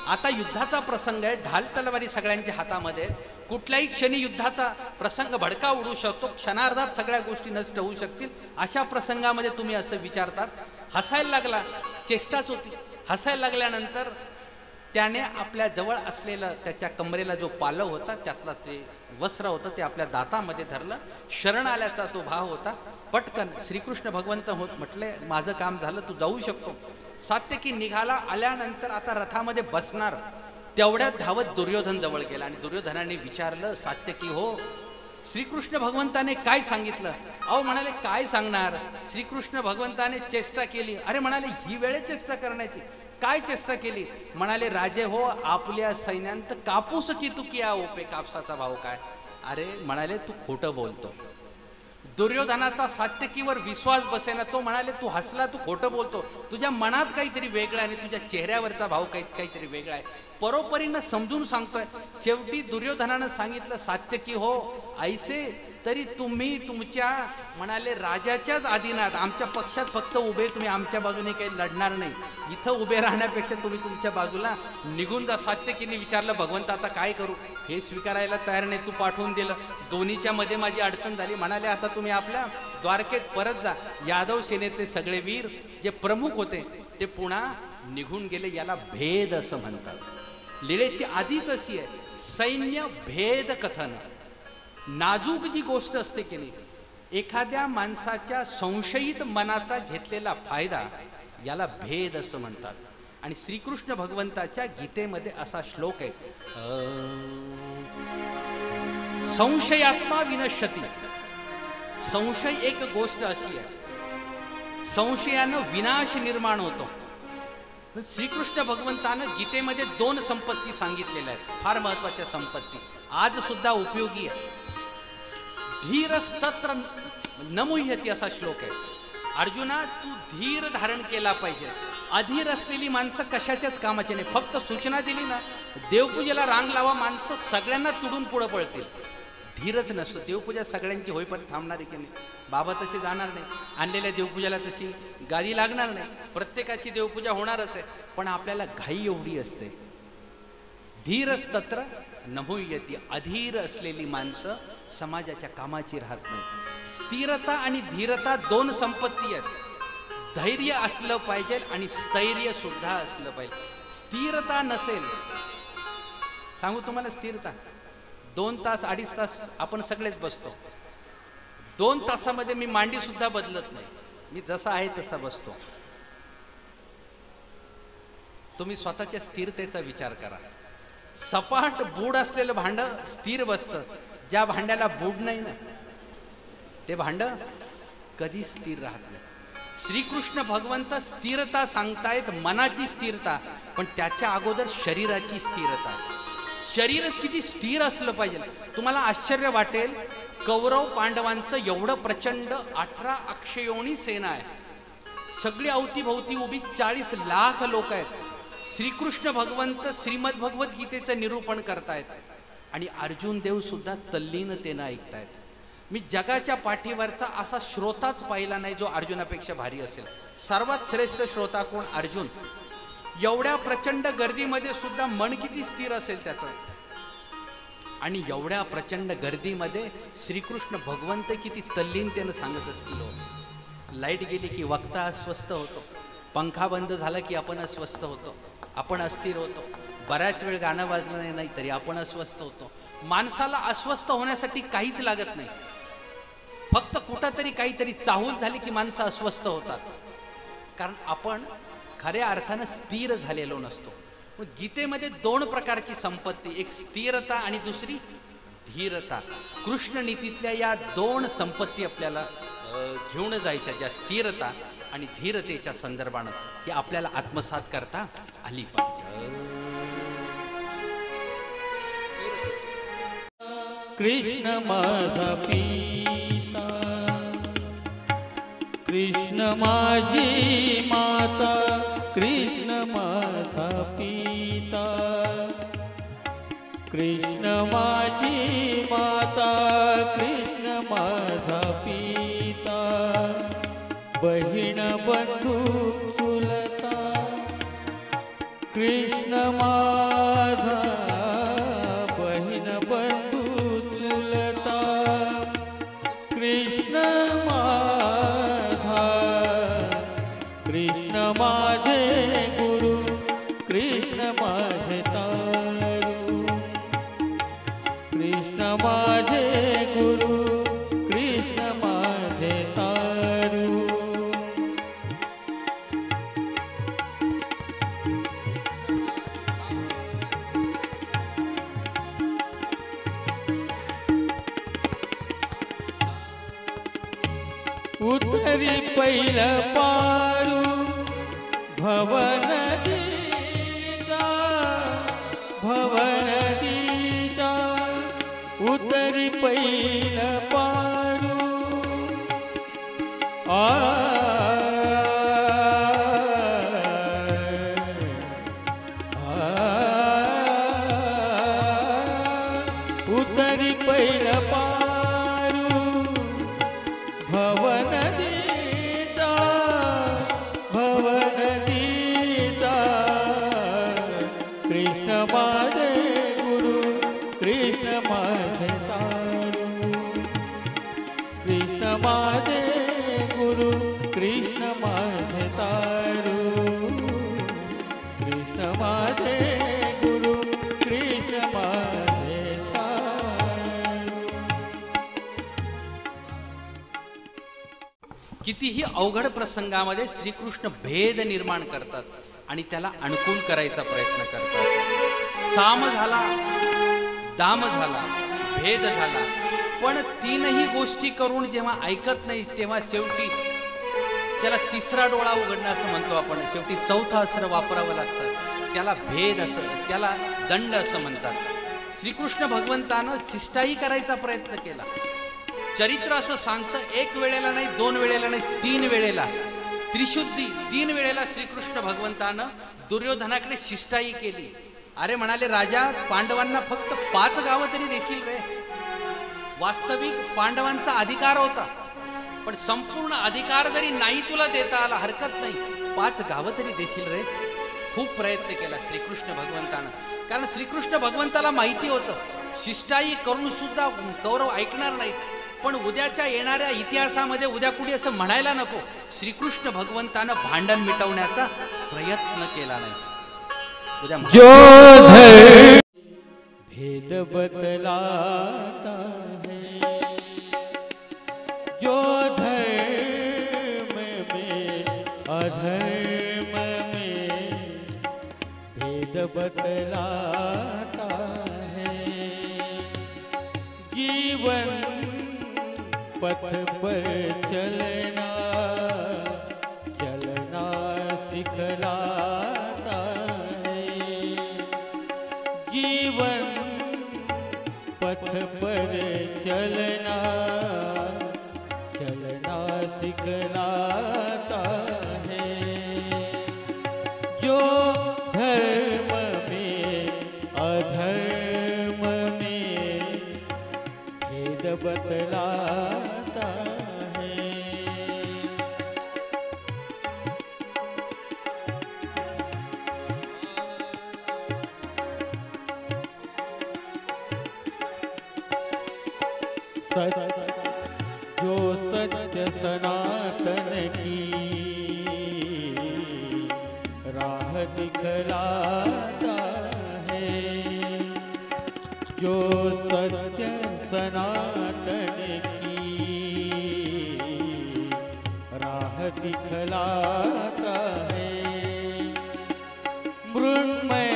आता युद्धाचा प्रसंग आहे, ढाल तलवारी सगळ्यांच्या हातामध्ये, कुठल्याही क्षणी युद्धाचा प्रसंग भडका उडू शकतो, क्षणार्धात सगळ्या गोष्टी नष्ट होऊ शकतील. अशा प्रसंगामध्ये तुम्ही असं विचारतात? हसायला लागला, चेष्टाच होती. हसायला लागल्यानंतर त्याने आपल्या जवळ असलेलं, त्याच्या कमरेला जो पालव होता त्यातला ते वस्त्र होतं ते आपल्या दातामध्ये धरलं. शरण आल्याचा तो भाव होता. पटकन श्रीकृष्ण भगवंत म्हटले, माझं काम झालं, तू जाऊ शकतो. सात्यकी निघाला. आल्यानंतर आता रथामध्ये बसणार, तेवढ्यात धावत दुर्योधन जवळ गेला आणि दुर्योधनाने विचारलं, सात्यकी हो, श्रीकृष्ण भगवंताने काय सांगितलं? अहो म्हणाले, काय सांगणार? श्रीकृष्ण भगवंताने चेष्टा केली. अरे म्हणाले, ही वेळ चेष्टा करण्याची? काय चेष्टा केली? म्हणाले, राजे हो, आपल्या सैन्यात कापूस केतुकिया ओपे, कापसाचा भाव काय? अरे म्हणाले, तू खोटं बोलतो. दुर्योधनाचा सात्यकीवर विश्वास बसेना. तो म्हणाले, तू हसला, तू खोटं बोलतो, तुझ्या मनात काहीतरी वेगळं आणि तुझ्या चेहऱ्यावरचा भाव काहीतरी वेगळा आहे. परोपरीनं समजून सांगतोय. शेवटी दुर्योधनानं सांगितलं, सात्यकी हो, ऐसे तरी तुम्ही तुमच्या म्हणाले राजाच्याच अधीनात, आमच्या पक्षात फक्त उभे, तुम्ही आमच्या बाजूने काही लढणार नाही, इथं उभे राहण्यापेक्षा तुम्ही तुमच्या बाजूला निघून जा. सात्यकीने विचारलं, भगवंत आता काय करू? हे स्वीकारायला तयार नाही, तू पाठवून दिलं, दोन्हीच्या मध्ये माझी अडचण झाली. म्हणाले, आता तुम्ही आपल्या द्वारकेत परत जा. यादव सेनेतले सगळे वीर जे प्रमुख होते ते पुन्हा निघून गेले याला भेद असं म्हणतात. लीळेची आधीच अशी आहे, सैन्य भेद कथन. नाजूक जी गोष्ट असते की नाही, एखाद्या माणसाच्या संशयित मनाचा घेतलेला फायदा याला भेद असं म्हणतात. आणि श्रीकृष्ण भगवंताच्या गीतेमध्ये असा श्लोक आहे, संशयात्मा विनश्यती. संशय एक गोष्ट अशी आहे, संशयानं विनाश निर्माण होतो. श्रीकृष्ण भगवंतानं गीतेमध्ये 2 संपत्ती सांगितलेल्या आहेत, फार महत्वाच्या संपत्ती, आज सुद्धा उपयोगी आहे. धीरस्तत्र नमुह्यती असा श्लोक आहे. अर्जुना, तू धीर धारण केला पाहिजे. अधीर असलेली माणसं कशाच्याच कामाची नाही. फक्त सूचना दिली ना, देवपूजेला रांग लावा, माणसं सगळ्यांना तुडून पुढं पळतील. धीरच नसतो. देवपूजा सगळ्यांची होईपर्यंत थांबणार की नाही. बाबा तसे जाणार नाही, आणलेल्या देवपूजाला तशी गादी लागणार नाही, प्रत्येकाची देवपूजा होणारच आहे. पण आपल्याला घाई एवढी असते. धीरस्तत्र नमुह्यती. अधीर असलेली माणसं समाजाच्या कामाची राहत नाही. स्थिरता आणि धीरता 2 संपत्ती आहेत. धैर्य असलं पाहिजे आणि स्थैर्य सुद्धा असलं पाहिजे. स्थिरता नसेल, सांगू तुम्हाला, स्थिरता 2 तास 2.5 तास आपण सगळेच बसतो. 2 तासामध्ये मी मांडी सुद्धा बदलत नाही, मी जसा आहे तसा बसतो. तुम्ही स्वतःच्या स्थिरतेचा विचार करा. सपाट बूड असलेलं भांड स्थिर बसतं. ज्या भांड्याला बूड नाही ना, ते भांड कधी स्थिर राहत नाही. श्रीकृष्ण भगवंत स्थिरता सांगतायत, मनाची स्थिरता, पण त्याच्या अगोदर शरीराची स्थिरता. शरीरच किती स्थिर असलं पाहिजे. तुम्हाला आश्चर्य वाटेल, कौरव पांडवांचं एवढं प्रचंड 18 अक्षयोनी सेना आहे. सगळी अवतीभोवती उभी 40 लाख लोक आहेत. श्रीकृष्ण भगवंत श्रीमद भगवद्गीतेचं निरूपण करतायत आणि अर्जुन देव सुद्धा तल्लीनतेनं ऐकतायत. मी जगाच्या पाठीवरचा असा श्रोताच पाहिला नाही जो अर्जुनापेक्षा भारी असेल. सर्वात श्रेष्ठ श्रोता कोण? अर्जुन. एवढ्या प्रचंड गर्दीमध्ये सुद्धा मन किती स्थिर असेल त्याचं. आणि एवढ्या प्रचंड गर्दीमध्ये श्रीकृष्ण भगवंत किती तल्लीनतेनं सांगत असतील. लाईट गेली की वक्ता अस्वस्थ होतो, पंखा बंद झाला की आपण अस्वस्थ होतो, आपण अस्थिर होतो. बऱ्याच वेळ गाणं वाजलं नाही तरी आपण अस्वस्थ होतो. माणसाला अस्वस्थ होण्यासाठी काहीच लागत नाही, फक्त कुठंतरी काहीतरी चाहूल झाली की माणसं अस्वस्थ होतात, कारण आपण खऱ्या अर्थानं स्थिर झालेलो नसतो. गीतेमध्ये 2 प्रकारची संपत्ती, एक स्थिरता आणि दुसरी धीरता. कृष्ण नीतीतल्या या 2 संपत्ती आपल्याला घेऊन जायच्या, ज्या स्थिरता आणि धीरतेच्या संदर्भानं, की आपल्याला आत्मसात करता आली पाहिजे.
कृष्ण माझा पिता, कृष्ण माझी माता, कृष्ण माझा पिता, कृष्ण माझी माता, कृष्ण माझा पिता, बहीण बंधू चुलता, कृष्ण माझा बहीण बंधू चुलता, कृष्ण माझा, कृष्ण माझे गुरु, कृष्ण माझे तारू, कृष्ण माझे गुरु, कृष्ण माझे तारू. उतरी पहिलं पारू भवनदीचा, भवनदीचा, उतरी पहिलं पारू. उतरी पहिलं पारू भवनदीचा, भवनदीचा, कृष्ण माझे गुरु, कृष्ण माझे तारू, कृष्ण माझे गुरु, कृष्ण माझे तारू.
कितीही अवघड प्रसंगामध्ये श्रीकृष्ण भेद निर्माण करतात आणि त्याला अनुकूल करायचा प्रयत्न करतात. साम झाला, दाम झाला, भेद झाला, पण तीनही गोष्टी करून जेव्हा ऐकत नाही तेव्हा शेवटी त्याला तिसरा डोळा उघडणं असं म्हणतो आपण. शेवटी चौथा अस्त्र वापरावं लागतं. त्याला भेद असं, त्याला दंड असं म्हणतात. श्रीकृष्ण भगवंतानं शिष्टाई करायचा प्रयत्न केला. चरित्र असं सांगतं, एक वेळेला नाही, दोन वेळेला नाही, 3 वेळेला, त्रिशुद्धी 3 वेळेला श्रीकृष्ण भगवंतानं दुर्योधनाकडे शिष्टाई केली. अरे म्हणाले, राजा पांडवांना फक्त 5 गावं तरी देशील रे. वास्तविक पांडवांचा अधिकार होता, पण संपूर्ण अधिकार जरी नाही तुला देता आला हरकत नाही, 5 गावं तरी देशील रे. खूप प्रयत्न केला श्रीकृष्ण भगवंतानं, कारण श्रीकृष्ण भगवंताला माहिती होतं शिष्टाई करून सुद्धा कौरव ऐकणार नाहीत. पण उद्याच्या येणाऱ्या इतिहासामध्ये उद्या कुणी असं म्हणायला नको श्रीकृष्ण भगवंतानं भांडण मिटवण्याचा प्रयत्न केला नाही. उद्या
भेद बतलाता है जो धर्म में अधर्म में भेद बतलाता है. जीवन पथ पर चलना चलना सिखलाता है. जीवन पथ पर चलना चलना सिखलाता है. जो धर्म में अधर्म में भेद बतलाता है. जो सत्य सनातन की राह दिखलाता है. जो सत्य सनातन की राह दिखलाता है. मृण्मय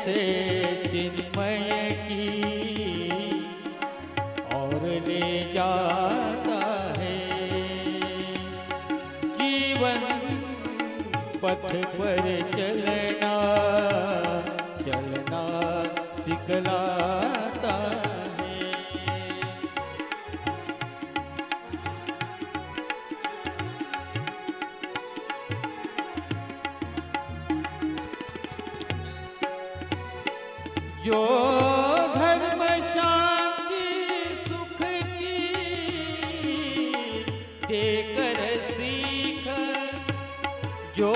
से चिन्मय की और ले जाता है. जीवन पथ पर चलना चलना सिखलाता है. जो धर्म शांति सुख की देकर सीख, जो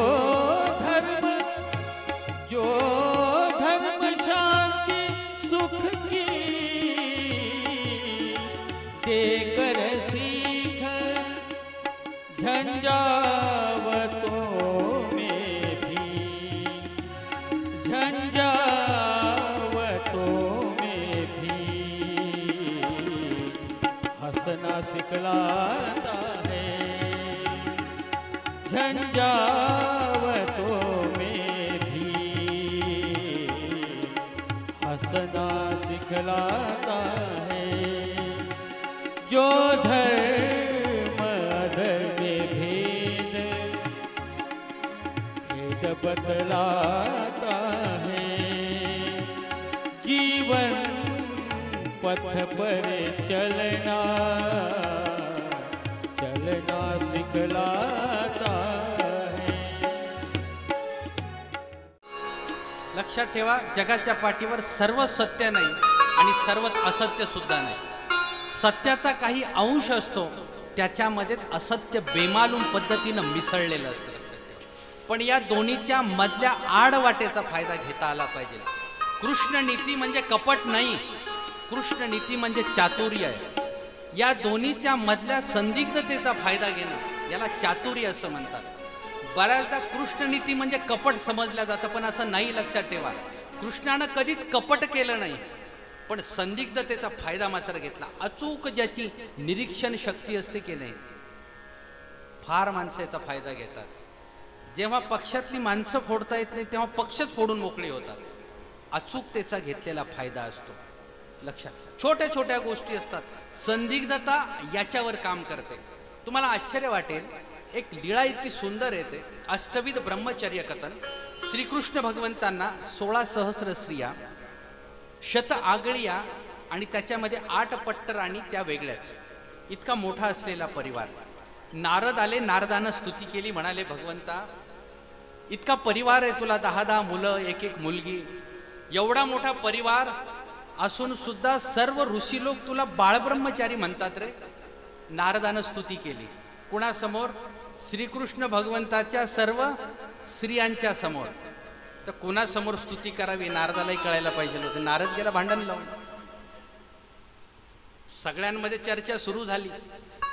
धर्म शांति सुख की देकर सीख, झंझावतों में भी हंसना सिखलाता है. झंझावतों में भी हंसना सिखलाता है. जो धर्म अधर्म भेद बतलाता है. जीवन पथ पर चलना चलना सिखलाता है.
लक्षात ठेवा, जगाच्या पाठीवर सर्व सत्य नाही आणि सर्वच असत्य सुद्धा नाही. सत्याचा काही अंश असतो, त्याच्यामध्ये असत्य बेमालूम पद्धतीनं मिसळलेलं असतं. पण या दोन्हीच्या मधल्या आडवाटेचा फायदा घेता आला पाहिजे. कृष्ण नीती म्हणजे कपट नाही, कृष्ण नीती म्हणजे चातुर्य आहे. या दोन्हीच्या मधल्या संदिग्धतेचा फायदा घेणं याला चातुर्य असं म्हणतात. बऱ्याचदा कृष्ण नीती म्हणजे कपट समजलं जातं, पण असं नाही. लक्षात ठेवा, कृष्णानं कधीच कपट केलं नाही, पण संदिग्धतेचा फायदा मात्र घेतला. अचूक ज्याची निरीक्षण शक्ती असते की नाही, फार माणसं याचा फायदा घेतात. जेव्हा पक्षातली माणसं फोडता येत नाही तेव्हा पक्षच फोडून मोकळे होतात. अचूकतेचा घेतलेला फायदा असतो. लक्षात, छोट्या छोट्या गोष्टी असतात. संदिग्धता याच्यावर काम करते. तुम्हाला आश्चर्य वाटेल, एक लीळा इतकी सुंदर येते. अष्टविध ब्रह्मचर्य कथन. श्रीकृष्ण भगवंतांना 16 सहस्र स्त्रिया, शत आगळिया आणि त्याच्यामध्ये 8 पट्टराणी त्या वेगळ्याच. इतका मोठा असलेला परिवार. नारद आले, नारदानं स्तुती केली, म्हणाले भगवंता इतका परिवार आहे तुला, 10-10 मुलं, 1-1 मुलगी, एवढा मोठा परिवार असून सुद्धा सर्व ऋषी लोक तुला बाळब्रह्मचारी म्हणतात रे. नारदानं स्तुती केली. कुणासमोर? श्रीकृष्ण भगवंताच्या सर्व स्त्रियांच्या समोर. तर कुणासमोर स्तुती करावी नारदालाही कळायला पाहिजे होतं. नारद गेला भांडण लावून. सगळ्यांमध्ये चर्चा सुरू झाली.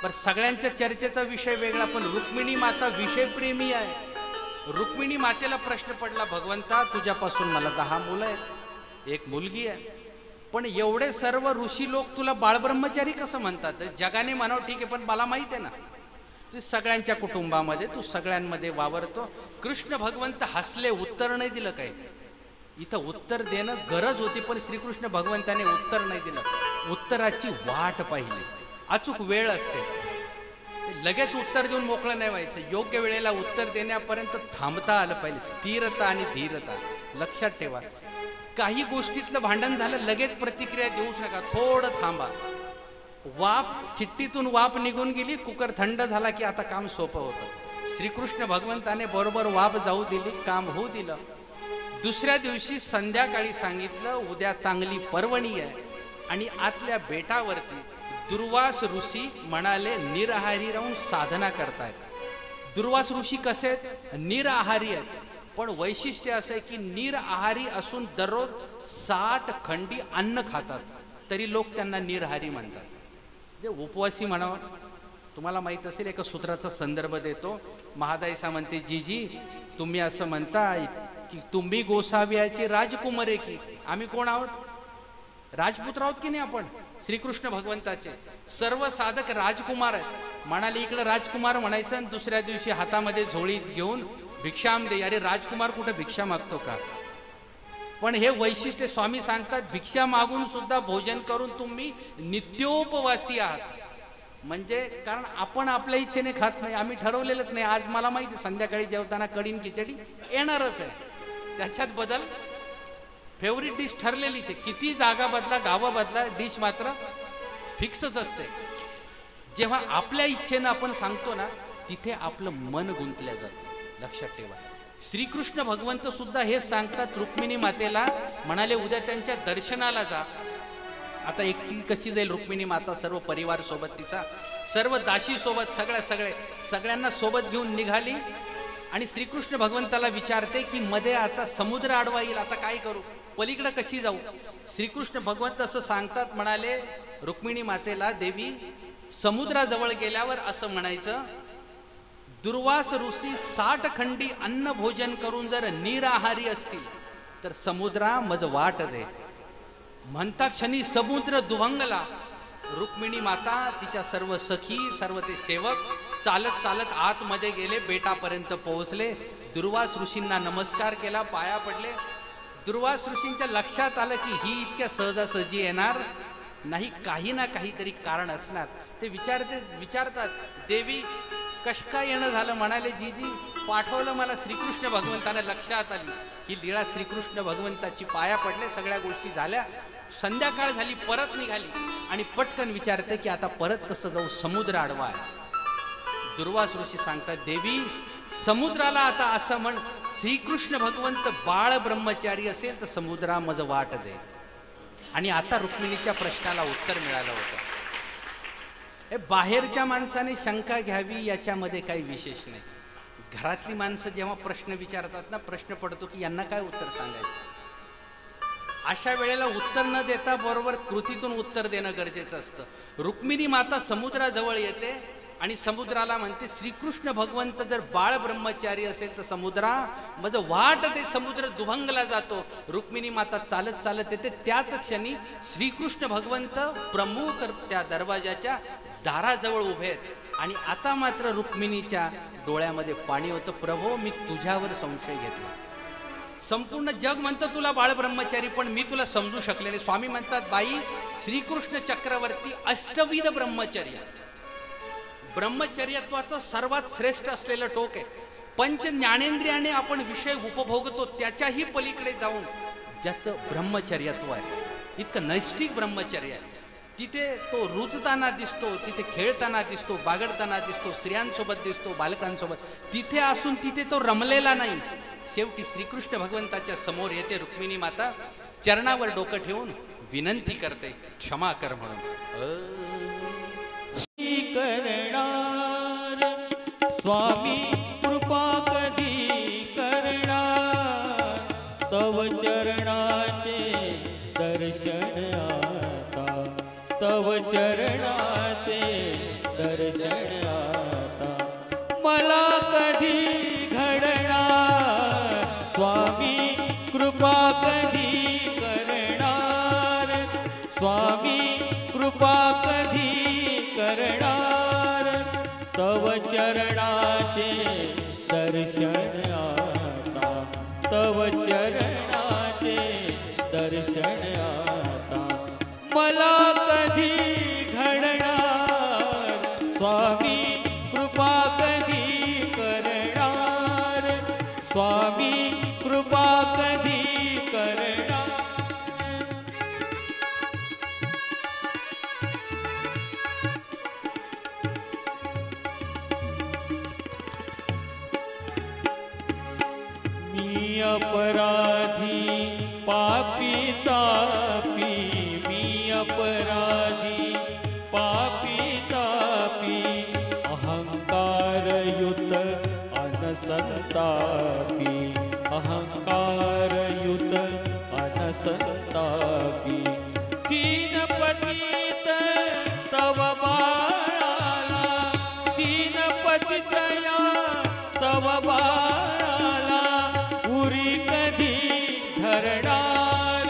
पण सगळ्यांच्या चर्चेचा विषय वेगळा, पण रुक्मिणी माता विषयप्रेमी आहे. रुक्मिणी मातेला प्रश्न पडला, भगवंता तुझ्यापासून मला 10 मुलं आहेत, 1 मुलगी आहे, पण एवढे सर्व ऋषी लोक तुला बाळब्रह्मचारी कसं म्हणतात? जगाने म्हणावं ठीक आहे, पण मला माहित आहे ना तू सगळ्यांच्या कुटुंबामध्ये, तू सगळ्यांमध्ये वावरतो. कृष्ण भगवंत हसले, उत्तर नाही दिलं. काय इथं उत्तर देणं गरज होती, पण श्रीकृष्ण भगवंताने उत्तर नाही दिलं. उत्तराची वाट पाहिली. अचूक वेळ असते. लगेच उत्तर देऊन मोकळं नाही व्हायचं. योग्य वेळेला उत्तर देण्यापर्यंत थांबता आलं पाहिजे. स्थिरता आणि धीरता लक्षात ठेवा. काही गोष्टीतलं भांडण झालं, लगेच प्रतिक्रिया देऊच नका, थोडं थांबा. वाफ, शिट्टीतून वाफ निघून गेली, कुकर थंड झाला की आता काम सोपं होतं. श्रीकृष्ण भगवंताने बरोबर वाफ जाऊ दिली, काम होऊ दिलं. दुसऱ्या दिवशी संध्याकाळी सांगितलं, उद्या चांगली पर्वणी आहे आणि आतल्या बेटावरती दुर्वास ऋषी म्हणाले निराहारी राहून साधना करतायत. दुर्वास ऋषी कसे आहेत? निराहारी आहेत. पण वैशिष्ट्य असं आहे की निराहारी असून दररोज 60 खंडी अन्न खातात, तरी लोक त्यांना निराहारी म्हणतात. जे उपवासी म्हणावं. तुम्हाला माहित असेल, एका सूत्राचा संदर्भ देतो. महादायसा म्हणते, जीजी तुम्ही असं म्हणताय की तुम्ही गोसाव्याचे राजकुमार आहे की आम्ही कोण आहोत? राजपुत्र आहोत की नाही आपण? श्रीकृष्ण भगवंताचे सर्व साधक राजकुमार आहेत. म्हणाले इकडे राजकुमार म्हणायचं आणि दुसऱ्या दिवशी हातामध्ये झोळी घेऊन भिक्षाम दे. अरे राजकुमार कुठे भिक्षा मागतो का? पण हे वैशिष्ट्य स्वामी सांगतात, भिक्षा मागून सुद्धा भोजन करून तुम्ही नित्योपवासी आहात. म्हणजे कारण आपण आपल्या इच्छेने खात नाही, आम्ही ठरवलेलंच नाही. आज मला माहिती संध्याकाळी जेवताना कढीन खिचडी येणारच आहे, त्याच्यात बदल. फेवरेट डिश ठरलेलीच आहे. किती जागा बदला, गावं बदला, डिश मात्र फिक्सच असते. जेव्हा आपल्या इच्छेनं आपण सांगतो ना, तिथे आपलं मन गुंतल्या जातं. लक्षात ठेवा. श्रीकृष्ण भगवंत सुद्धा हेच सांगतात रुक्मिणी मातेला. म्हणाले उद्या त्यांच्या दर्शनाला जा. आता एकटी कशी जाईल रुक्मिणी माता? सर्व परिवार सोबत, तिचा सर्व दासी सोबत, सगळ्यांना सोबत घेऊन निघाली. आणि श्रीकृष्ण भगवंताला विचारते की मध्ये आता समुद्र आडवा येईल, आता काय करू, पलीकडे कशी जाऊ? श्रीकृष्ण भगवंत असं सांगतात, म्हणाले रुक्मिणी मातेला, देवी समुद्राजवळ गेल्यावर असं म्हणायचं, दुर्वास ऋषी 60 खंडी अन्न भोजन करून जर निराहारी असतील तर समुद्रा मज वाट दे. म्हणता क्षणी समुद्र दुभंगला. रुक्मिणी माता, तिच्या सर्व सखी, सर्व ते सेवक चालत चालत आतमध्ये गेले, बेटापर्यंत पोहोचले. दुर्वास ऋषींना नमस्कार केला, पाया पडले. दुर्वास ऋषींच्या लक्षात आलं की ही इतक्या सहजासहजी येणार नाही, काही ना काहीतरी कारण असणार. ते विचारतात, देवी कश काय येणं झालं? म्हणाले, जीजी पाठवलं मला श्रीकृष्ण भगवंताने. लक्षात आली ही लीळा श्रीकृष्ण भगवंताची. पाया पडले, सगळ्या गोष्टी झाल्या. संध्याकाळ झाली, परत निघाली आणि पटकन विचारते की आता परत कसं जाऊ, समुद्र आडवा आहे. दुर्वास ऋषी सांगतात, देवी समुद्राला आता असं म्हण, श्रीकृष्ण भगवंत बाळ ब्रह्मचारी असेल तर समुद्रा मज वाट दे. आणि आता रुक्मिणीच्या प्रश्नाला उत्तर मिळालं होतं. हे बाहेरच्या माणसाने शंका घ्यावी याच्यामध्ये काही विशेष नाही. घरातली माणसं जेव्हा प्रश्न विचारतात ना, प्रश्न पडतो की यांना काय उत्तर सांगायचं. अशा वेळेला उत्तर न देता बरोबर कृतीतून उत्तर देणं गरजेचं असतं. रुक्मिणी माता समुद्राजवळ येते आणि समुद्राला म्हणते, श्रीकृष्ण भगवंत जर बाळ ब्रह्मचारी असेल तर समुद्रा मज वाट दे. समुद्र दुभंगला जातो. रुक्मिणी माता चालत चालत येते. त्याच क्षणी श्रीकृष्ण भगवंत प्रमुख त्या दरवाजाच्या दाराजवळ उभे आहेत. आणि आता मात्र रुक्मिणीच्या डोळ्यामध्ये पाणी होतं. प्रभो, मी तुझ्यावर संशय घेतला. संपूर्ण जग म्हणतं तुला बाळब्रह्मचारी, पण मी तुला समजू शकले नाही. स्वामी म्हणतात, बाई, श्रीकृष्ण चक्रवर्ती अष्टविध ब्रह्मचर्य, ब्रह्मचर्यत्वाचं सर्वात श्रेष्ठ असलेलं टोक आहे. पंच ज्ञानेंद्रियाने आपण विषय उपभोगतो, त्याच्याही पलीकडे जाऊन ज्याचं ब्रह्मचर्यत्व आहे, इतकं नैष्ठिक ब्रह्मचर्य आहे. तिथे तो रुजताना दिसतो, तिथे खेळताना दिसतो, बागडताना दिसतो, स्त्रियांसोबत दिसतो, बालकांसोबत. तिथे असून तिथे तो रमलेला नाही. शेवटी श्रीकृष्ण भगवंताच्या समोर येते रुक्मिणी माता, चरणावर डोकं ठेवून विनंती करते, क्षमा कर म्हणून.
करणार स्वामी कृपा कधी करणार, तव चरणाचे दर्शन आता, तव चरणाचे दर्शन आता मला कधी घडणार. स्वामी कृपा कधी करणार, स्वामी कृपा कधी करणार, तव चरणाचे दर्शन आता, तव चरणाचे दर्शन आता मला कधी घडणार. स्वामी कृपा कधी करणार, स्वामी कृपा कधी करणार. मी अपराधी पापी तापी, मी अपराधी पापी तापी, अहंकारयुत अनसंतापी, अहंकारयुत अनसंतापी. दीन पतित तव बाळाला, दीन पतितया तव बाळाला उरी कधी धरणार.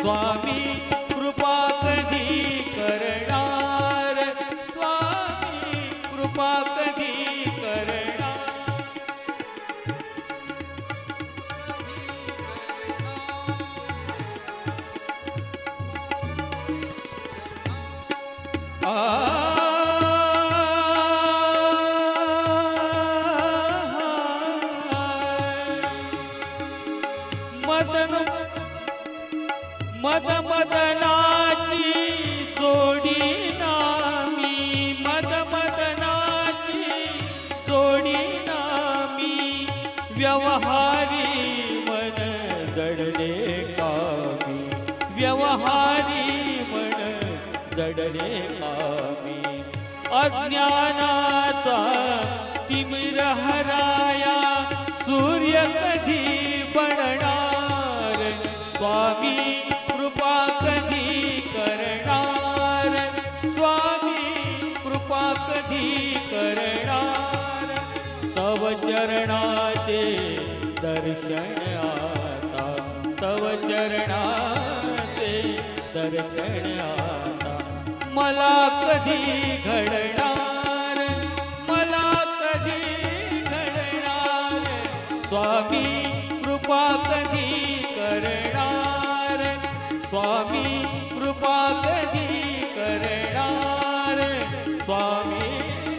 स्वामी कृपा कधी करणार, स्वामी कृपा कधी करणार. मदमदनाची जोडी नामी, मदमदनाची जोडी नामी, व्यवहारी मन जडले कामी, व्यवहारी मन जडले कामी. अज्ञानाचा तिमिर हराया सूर्य कधी बनणार. स्वामी कृपा कधी करणार, स्वामी कृपा कधी करणार. तव चरणाचे दर्शन आता, तव चरणाचे दर्शन आता मला कधी घडणार, मला कधी घडणार. स्वामी कृपा कधी करणार, स्वामी कृपा कधी करणार, स्वामी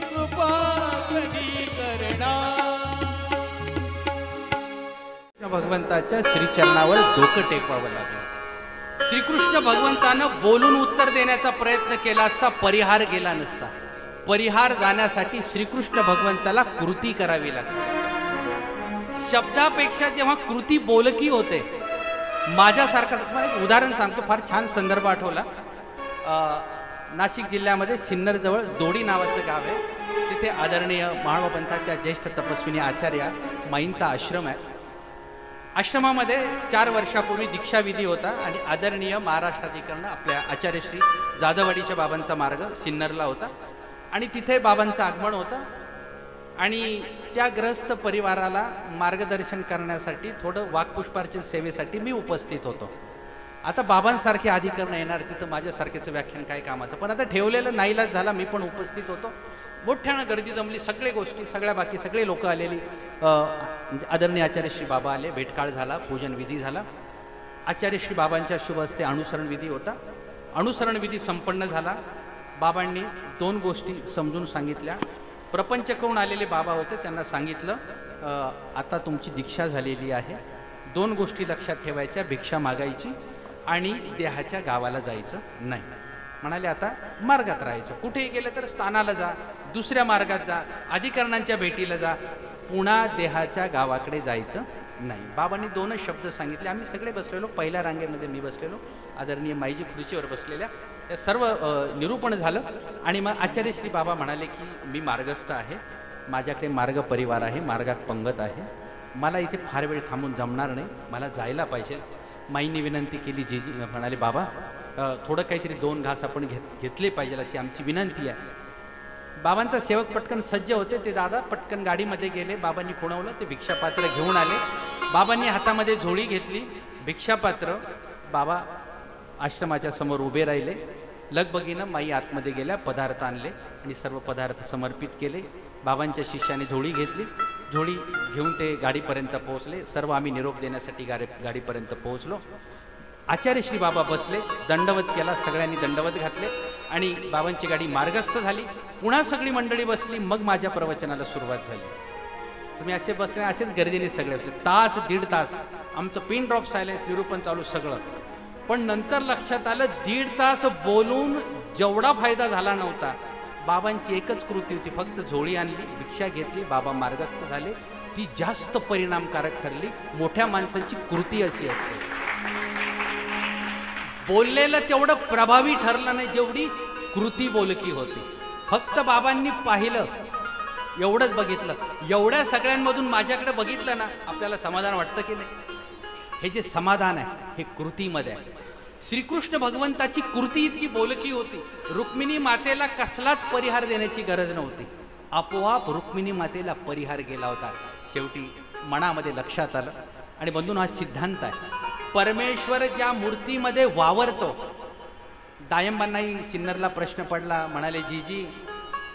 कृपा कधी करणार.
भगवंताच्या श्रीचरणावर डोकं टेकवावं लागलं. श्रीकृष्ण भगवंतानं बोलून उत्तर देण्याचा प्रयत्न केला असता परिहार गेला नसता. परिहार जाण्यासाठी श्रीकृष्ण भगवंताला कृती करावी लागते. शब्दापेक्षा जेव्हा कृती बोलकी होते, माझ्यासारखा एक उदाहरण सांगतो, फार छान संदर्भ आठवला. नाशिक जिल्ह्यामध्ये सिन्नरजवळ दोडी नावाचं गाव आहे. तिथे आदरणीय महानुभावांच्या ज्येष्ठ तपस्विनी आचार्य माईंचा आश्रम आहे. आश्रमामध्ये 4 वर्षापूर्वी दीक्षाविधी होता आणि आदरणीय महाराष्ट्राधिकरण आपल्या आचार्य श्री जाधववाडीच्या बाबांचा मार्ग सिन्नरला होता आणि तिथे बाबांचं आगमन होतं आणि त्या ग्रस्त परिवाराला मार्गदर्शन करण्यासाठी थोडं वाक्पुष्पार्चन सेवेसाठी मी उपस्थित होतो. आता बाबांसारखे अधिकरण येणार तिथं माझ्यासारखेचं व्याख्यान काय कामाचं, पण आता ठेवलेलं नाईलाज झाला, मी पण उपस्थित होतो. मोठ्यानं गर्दी जमली, सगळे गोष्टी, सगळ्या बाकी सगळे लोक आलेली. म्हणजे आदरणीय आचार्य श्री बाबा आले, भेटकाळ झाला, पूजन विधी झाला. आचार्य श्री बाबांच्या शुभ हस्ते अनुसरण विधी होता. अनुसरण विधी संपन्न झाला. बाबांनी 2 गोष्टी समजून सांगितल्या. प्रपंच करून आलेले बाबा होते, त्यांना सांगितलं आता तुमची दीक्षा झालेली आहे, 2 गोष्टी लक्षात ठेवायच्या, भिक्षा मागायची आणि देहाच्या गावाला जायचं नाही. म्हणाले आता मार्गात राहायचं, कुठेही गेलं तर स्थानाला जा, दुसऱ्या मार्गात जा, अधिकरणांच्या भेटीला जा, पुन्हा देहाच्या गावाकडे जायचं नाही. बाबांनी 2च शब्द सांगितले. आम्ही सगळे बसलेलो, पहिल्या रांगेमध्ये मी बसलेलो, आदरणीय माईजी खुर्चीवर बसलेल्या. हे सर्व निरूपण झालं आणि मग आचार्य श्री बाबा म्हणाले की मी मार्गस्थ आहे, माझ्याकडे मार्ग परिवार आहे, मार्गात पंगत आहे, मला इथे फार वेळ थांबून जमणार नाही, मला जायला पाहिजे. माईंनी विनंती केली, जीजी म्हणाले बाबा थोडं काहीतरी 2 घास आपण घेतले पाहिजे अशी आमची विनंती आहे. बाबांचा सेवक पटकन सज्ज होते, ते दादा पटकन गाडीमध्ये गेले. बाबांनी खुणवलं, ते भिक्षापात्र घेऊन आले. बाबांनी हातामध्ये झोळी घेतली, भिक्षापात्र. बाबा आश्रमाच्या समोर उभे राहिले. लगबगीनं माई आतमध्ये गेल्या, पदार्थ आणले आणि सर्व पदार्थ समर्पित केले. बाबांच्या शिष्याने झोळी घेतली, झोळी घेऊन ते गाडीपर्यंत पोहोचले. सर्व आम्ही निरोप देण्यासाठी गाडीपर्यंत पोहोचलो. आचार्य श्री बाबा बसले, दंडवत केला, सगळ्यांनी दंडवत घातले आणि बाबांची गाडी मार्गस्थ झाली. पुन्हा सगळी मंडळी बसली. मग माझ्या प्रवचनाला सुरुवात झाली. तुम्ही असे बसले, असेच गर्दीने सगळे बसले. 1.5 तास आमचं पिन ड्रॉप सायलेन्स निरूपण चालू सगळं. पण नंतर लक्षात आलं 1.5 तास बोलून जेवढा फायदा झाला नव्हता. बाबांची एकच कृती होती, फक्त झोळी आणली, भिक्षा घेतली, बाबा मार्गस्थ झाले. ती जास्त परिणामकारक ठरली. मोठ्या माणसांची कृती अशी असते. बोललेलं तेवढं प्रभावी ठरलं नाही जेवढी कृती बोलकी होती. फक्त बाबांनी पाहिलं, एवढंच बघितलं, एवढ्या सगळ्यांमधून माझ्याकडे बघितलं ना, आपल्याला समाधान वाटतं की नाही? हे जे समाधान आहे हे कृतीमध्ये आहे. श्रीकृष्ण भगवंताची कृती इतकी बोलकी होती, रुक्मिणी मातेला कसलाच परिहार देण्याची गरज नव्हती. आपोआप रुक्मिणी मातेला परिहार गेला होता. शेवटी मनामध्ये लक्षात आलं. आणि बंधून हा सिद्धांत आहे, परमेश्वर ज्या मूर्तीमध्ये वावरतो. दायंबांनाही सिन्नरला प्रश्न पडला, म्हणाले जीजी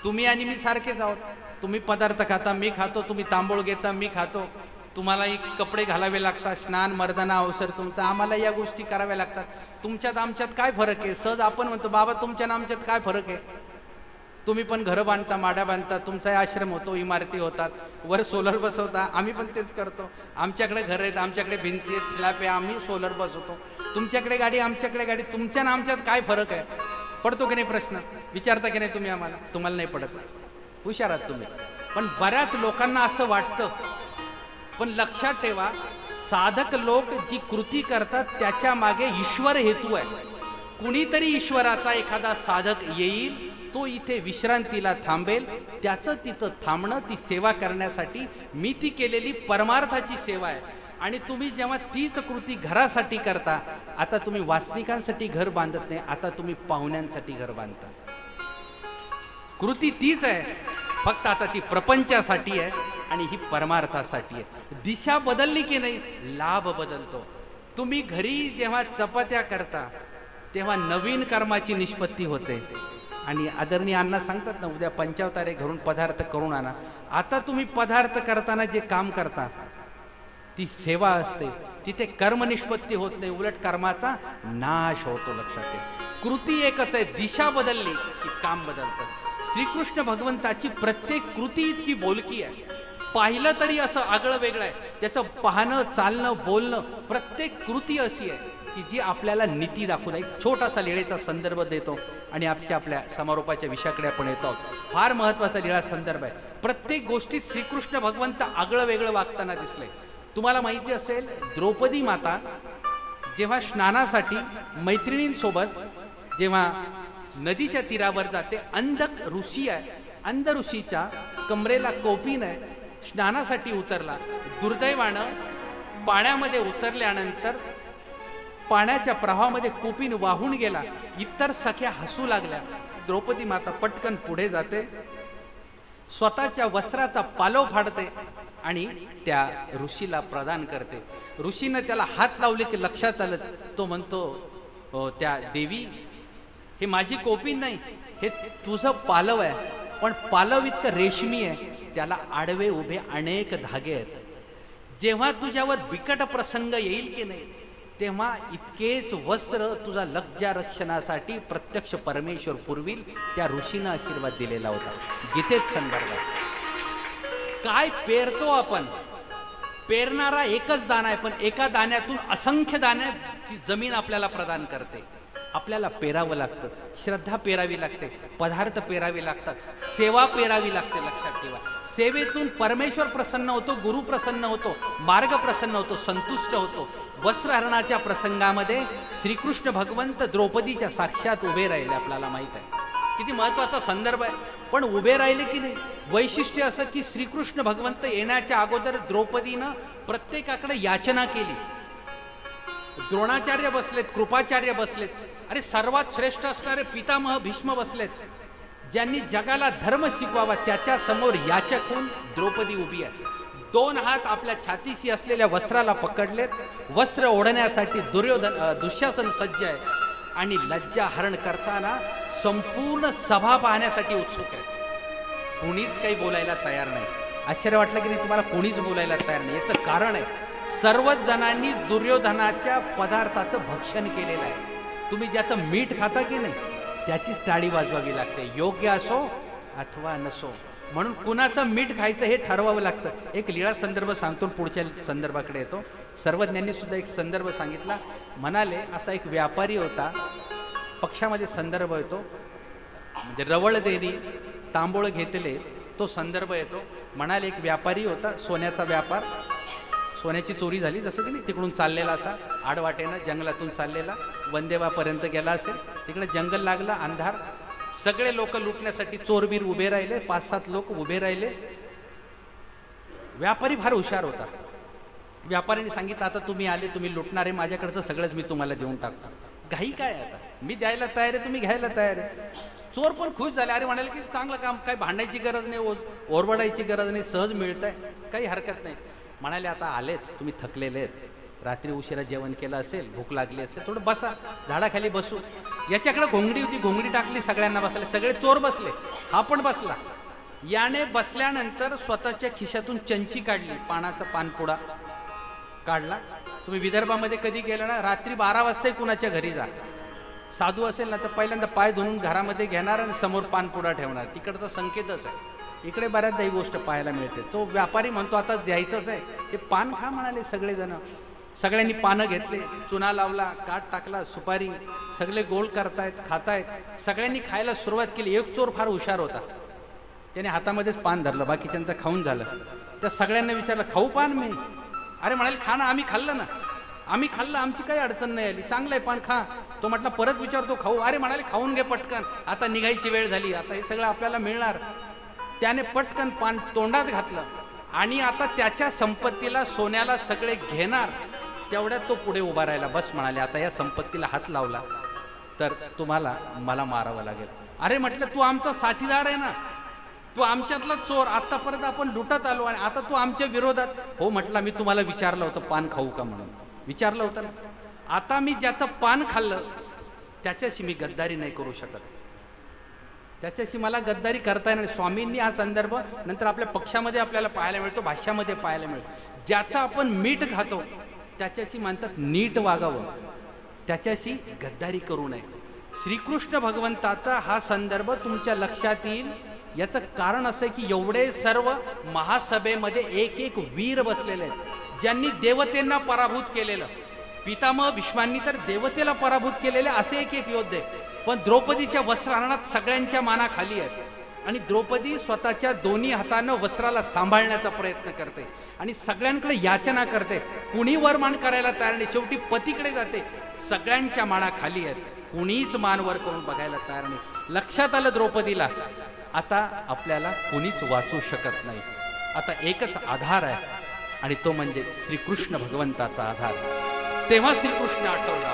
तुम्ही आणि मी सारखेच आहोत, तुम्ही पदार्थ खाता मी खातो, तुम्ही तांबूळ घेता मी खातो, तुम्हालाही कपडे घालावे लागतात, स्नान मर्दना अवसर तुमचा, आम्हाला या गोष्टी कराव्या लागतात, तुमच्यात आमच्यात काय फरक आहे? सहज आपण म्हणतो बाबा तुमच्या आमच्यात काय फरक आहे? तुम्ही पण घरं बांधता, माड्या बांधता, तुमचाही आश्रम होतो, इमारती होतात, वर सोलर बसवता, आम्ही पण तेच करतो. आमच्याकडे घर आहेत, आमच्याकडे भिंती आहेत, स्लॅब आहे, आम्ही सोलर बसवतो. तुमच्याकडे गाडी, आमच्याकडे गाडी, तुमच्या ना आमच्यात काय फरक आहे? पडतो की नाही प्रश्न? विचारता की नाही तुम्ही आम्हाला? तुम्हाला नाही पडत, हुशार आहात तुम्ही. पण बऱ्याच लोकांना असं वाटतं. पण लक्षात ठेवा, साधक लोक जी कृती करतात त्याच्या मागे ईश्वर हेतू आहे. कुणीतरी ईश्वराचा एखादा साधक येईल, तो इथे विश्रांतीला थांबेल, त्याचं तिथं थांबणं, ती सेवा करण्यासाठी मी ती केलेली परमार्थाची सेवा आहे. आणि तुम्ही जेव्हा तीच कृती घरासाठी करता, आता तुम्ही वासनिकांसाठी घर बांधत नाही, आता तुम्ही पाहुण्यांसाठी घर बांधता. कृती तीच आहे, फक्त आता ती प्रपंचासाठी आहे आणि ही परमार्थासाठी आहे. दिशा बदलली की नाही, लाभ बदलतो. तुम्ही घरी जेव्हा चपात्या करता तेव्हा नवीन कर्माची निष्पत्ती होते. आणि आदरणीय अण्णा सांगतात ना, उद्या 55 घरून पदार्थ करून आणा. आता तुम्ही पदार्थ करताना जे काम करता ती सेवा असते, तिथे कर्म निष्पत्ती होत नाही, उलट कर्माचा नाश होतो. लक्षात ठेवा, कृती एकच आहे, दिशा बदलली की काम बदलतं. श्रीकृष्ण भगवंताची प्रत्येक कृती इतकी बोलकी आहे, पाहिलं तरी असं आगळं वेगळं आहे. त्याचं पाहणं, चालणं, बोलणं, प्रत्येक कृती अशी आहे की जी आपल्याला नीती दाखवून. एक छोटासा लीळेचा संदर्भ देतो आणि आपल्या समारोपाच्या विषयाकडे आपण येतो. फार महत्वाचा लीळा संदर्भ आहे. प्रत्येक गोष्टीत श्रीकृष्ण भगवंत आगळं वेगळं वागताना दिसले. तुम्हाला माहिती असेल, द्रौपदी माता जेव्हा स्नानासाठी मैत्रिणींसोबत जेव्हा नदीच्या तीरावर जाते, अंधक ऋषी आहे, अंध ऋषीच्या कमरेला कोपीन आहे, स्नानासाठी उतरला. दुर्दैवानं पाण्यामध्ये उतरल्यानंतर पाण्याच्या प्रवाहामध्ये कोपीन वाहून गेला. इतर सख्या हसू लागल्या. द्रौपदी माता पटकन पुढे जाते, स्वतःच्या वस्त्राचा पालव फाडते आणि त्या ऋषीला प्रदान करते. ऋषीनं त्याला हात लावले की लक्षात आलं. तो म्हणतो, त्या देवी, हे माझी कोपीन नाही, हे तुझं पालव आहे. पण पालव इतकं रेशमी आहे, त्याला आडवे उभे अनेक धागे आहेत. जेव्हा तुझ्यावर बिकट प्रसंग येईल की नाही, तेव्हा इतकेच वस्त्र तुझा लज्जा रक्षणासाठी प्रत्यक्ष परमेश्वर पुरविल. त्या ऋषीनं आशीर्वाद दिलेला होता गीतेत संदर्भात. काय पेरतो आपण, पेरणारा एकच दाणा आहे, पण एका दाण्यातून असंख्य दाणे ती जमीन आपल्याला प्रदान करते. आपल्याला पेरावं लागतं, श्रद्धा पेरावी लागते, पदार्थ पेरावे लागतात, सेवा पेरावी लागते. लक्षात ठेवा, सेवेतून परमेश्वर प्रसन्न होतो, गुरु प्रसन्न होतो, मार्ग प्रसन्न होतो, संतुष्ट होतो. वस्त्रहरणाच्या प्रसंगामध्ये श्रीकृष्ण भगवंत द्रौपदीच्या साक्षात उभे राहिले. आपल्याला माहित आहे किती महत्वाचा संदर्भ आहे, पण उभे राहिले की नाही. वैशिष्ट्य असं की श्रीकृष्ण भगवंत येण्याच्या अगोदर द्रौपदीनं प्रत्येकाकडे याचना केली. द्रोणाचार्य बसलेत, कृपाचार्य बसलेत, अरे सर्वात श्रेष्ठ असणारे पितामह भीष्म बसलेत, ज्यांनी जगाला धर्म शिकवावा. त्याच्या समोर याचक होऊन द्रौपदी उभी आहे. 2 हात आपल्या छातीशी असलेल्या वस्त्राला पकडलेत. वस्त्र ओढण्यासाठी दुःशासन सज्ज आहे आणि लज्जा हरण करताना संपूर्ण सभा पाहण्यासाठी उत्सुक आहे. कोणीच काही बोलायला तयार नाही. आश्चर्य वाटलं की नाही तुम्हाला? कोणीच बोलायला तयार नाही. याचं कारण आहे, सर्वच जणांनी दुर्योधनाच्या पदार्थाचं भक्षण केलेलं आहे. तुम्ही ज्याचं मीठ खाता की नाही, त्याचीच टाळी वाजवावी लागते, योग्य असो अथवा नसो. म्हणून कुणाचं मीठ खायचं हे ठरवावं लागतं. एक लीळा संदर्भ सांगतो, पुढच्या संदर्भाकडे येतो. सर्वज्ञांनी सुद्धा एक संदर्भ सांगितला. म्हणाले, असा एक व्यापारी होता. पक्षामध्ये संदर्भ येतो, म्हणजे रवळ देणी तांबूळ घेतले, तो संदर्भ येतो. म्हणाले, एक व्यापारी होता, सोन्याचा व्यापार. सोन्याची चोरी झाली, जसं की नाही, तिकडून चाललेला असा आडवाटेनं जंगलातून चाललेला, वंदेवापर्यंत गेला असेल. तिकडे जंगल लागलं, अंधार, सगळे लोक लुटण्यासाठी चोरबीर उभे राहिले, 5-7 लोक उभे राहिले. व्यापारी फार हुशार होता. व्यापाऱ्याने सांगितलं, आता तुम्ही आले, तुम्ही लुटणारे, माझ्याकडचं सगळंच मी तुम्हाला देऊन टाकतो. घाई काय आता, मी द्यायला तयार आहे, तुम्ही घ्यायला तयार आहे. चोर पण खुश झाले. अरे म्हणाले की चांगलं काम, काही भांडायची गरज नाही, ओरबडायची गरज नाही, सहज मिळत आहे, काही हरकत नाही. म्हणाले, आता आलेत, तुम्ही थकलेले आहेत, रात्री उशिरा जेवण केलं असेल, भूक लागली असेल, थोडं बसा, झाडाखाली बसू. याच्याकडे घोंगडी होती, घोंगडी टाकली, सगळ्यांना बसले. सगळे चोर बसले, हा पण बसला. याने बसल्यानंतर स्वतःच्या खिशातून चंची काढली, पानाचा पानपुडा काढला. तुम्ही विदर्भामध्ये कधी गेला ना, रात्री 12 वाजता कुणाच्या घरी जा, साधू असेल ना तर पहिल्यांदा पाय धुवून घरामध्ये घेणार आणि समोर पानपुडा ठेवणार. तिकडचा संकेतच आहे. इकडे बऱ्याचदा ही गोष्ट पाहायला मिळते. तो व्यापारी म्हणतो, आता द्यायचंच आहे, हे पान खा म्हणाले सगळेजण. सगळ्यांनी पानं घेतले, चुना लावला, काठ टाकला, सुपारी, सगळे गोल करतायत, खातायत. सगळ्यांनी खायला सुरुवात केली. एक चोर फार हुशार होता, त्याने हातामध्येच पान धरलं, बाकीच्यांचं खाऊन झालं. त्या सगळ्यांना विचारलं, खाऊ पान मी? अरे म्हणाले, खा ना, आम्ही खाल्लं ना, आम्ही खाल्लं, आमची काही अडचण नाही आली, चांगलं आहे पान, खा. तो म्हटला, परत विचारतो, खाऊ? अरे म्हणाले, खाऊन घे पटकन, आता निघायची वेळ झाली, आता हे सगळं आपल्याला मिळणार. त्याने पटकन पान तोंडात घातलं आणि आता त्याच्या संपत्तीला, सोन्याला सगळे घेणार. तेवढ्यात तो पुढे उभा राहिला. बस म्हणाले, आता या संपत्तीला हात लावला तर तुम्हाला मला मारावं लागेल. अरे म्हटलं, तू आमचा साथीदार आहे ना, तू आमच्यातला चोर, आतापर्यंत आपण लुटत आलो आणि आता तू आमच्या विरोधात. हो म्हटला, मी तुम्हाला विचारलं होतं पान खाऊ का म्हणून, विचारलं होतं ना. आता मी ज्याचं पान खाल्लं त्याच्याशी मी गद्दारी नाही करू शकत, त्याच्याशी मला गद्दारी करता येणार. स्वामींनी हा संदर्भ नंतर आपल्या पक्षामध्ये आपल्याला पाहायला मिळतो, भाष्यामध्ये पाहायला मिळतो. ज्याचं आपण मीठ खातो त्याच्याशी म्हणतात नीट वागावं, त्याच्याशी गद्दारी करू नये. श्रीकृष्ण भगवंताचा हा संदर्भ तुमच्या लक्षात येईल. याचं कारण असं की एवढे सर्व महासभेमध्ये एक एक वीर बसलेले आहेत, ज्यांनी देवतेंना पराभूत केलेलं. पितामह भीष्मांनी तर देवतेला पराभूत केलेले असे एक एक योद्धे. पण द्रौपदीच्या वस्त्रहरणात सगळ्यांच्या माना खाली आहेत आणि द्रौपदी स्वतःच्या दोन्ही हातानं वस्त्राला सांभाळण्याचा प्रयत्न करते आणि सगळ्यांकडे याचना करते. कुणी वर मान करायला तयार नाही. शेवटी पतीकडे जाते. सगळ्यांच्या माना खाली आहेत, कुणीच मान वर करून बघायला तयार नाही. लक्षात आलं द्रौपदीला, आता आपल्याला कुणीच वाचू शकत नाही. आता एकच आधार आहे आणि तो म्हणजे श्रीकृष्ण भगवंताचा आधार. तेव्हा श्रीकृष्ण आठवला.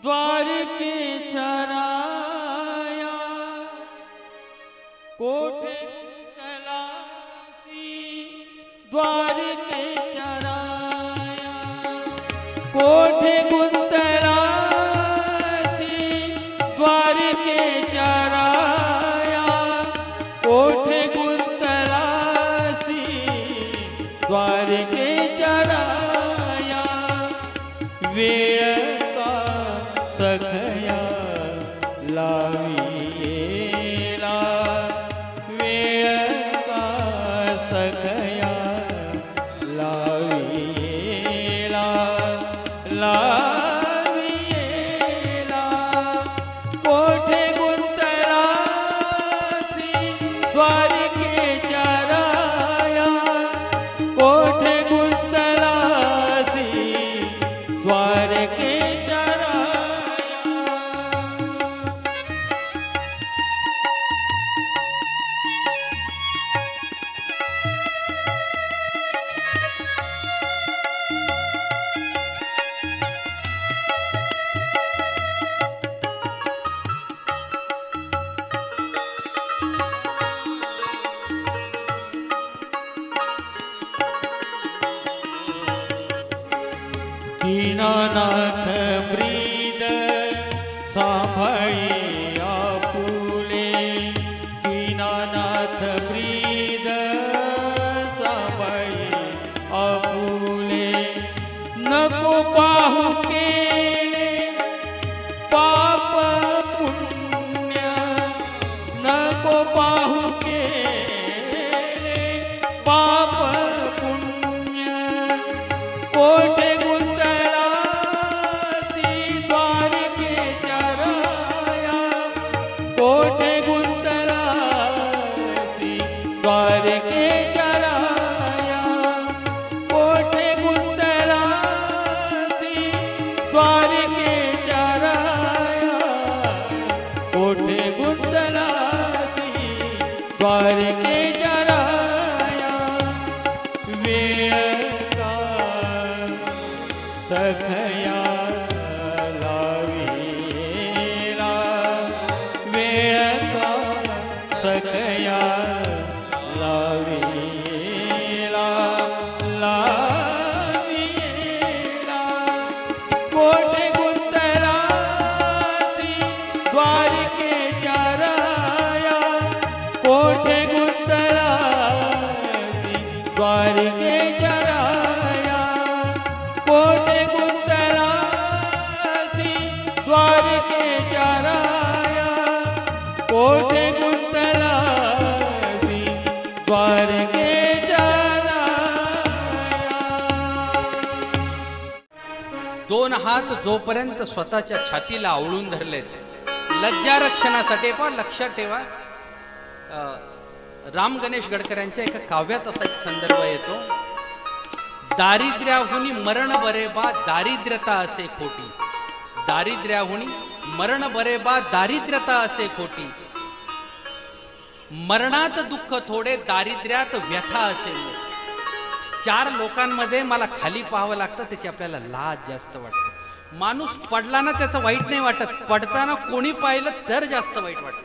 द्वारकेच्या राया कोठे गुंतलासी, द्वारकेच्या राया कोठे गुंतलासी, द्वारकेच्या लाविला कोठे गुंतलासी द्वारकेच्या राया कोठे गुंतलासी द्वारकेच्या राया दीनानाथ ब्रीद सांभाळी आपुले दीनानाथ ब्रीद सांभाळी आपुले नको पाहू केले पाप पुण्य नको पाहू केले पाप पुण्य कोठे कोठे गुंतलासी द्वारकेच्या राया कोठे गुंतलासी द्वारकेच्या राया कोठे गुंतलासी द्वारकेच्या राया वेळ का सखया सखया लाविला लाविला कोठे गुंतलासी द्वारकेच्या राया कोठे गुंतलासी द्वारकेच्या राया कोठे गुंतलासी द्वारकेच्या राया कोठे गुंतलासी द्वारकेच्या राया
दोन हात जोपर्यंत स्वतःच्या छातीला आवळून धरलेत लज्जा रक्षणासाठी पण लक्षात ठेवा. राम गणेश गडकर यांच्या एका काव्यात असा एक संदर्भ येतो. दारिद्र्याहुनी मरण बरे बा दारिद्र्यता असे खोटी दारिद्र्याहुनी मरण बरे बा दारिद्र्यता असे खोटी मरणात दुःख थोडे दारिद्र्यात व्यथा असे मोठे. चार लोकांमध्ये मला खाली पाहावं लागतं त्याची आपल्याला लाज जास्त वाटते. माणूस पडला ना त्याचं वाईट नाही वाटत पडताना कोणी पाहिलं तर जास्त वाईट वाटत.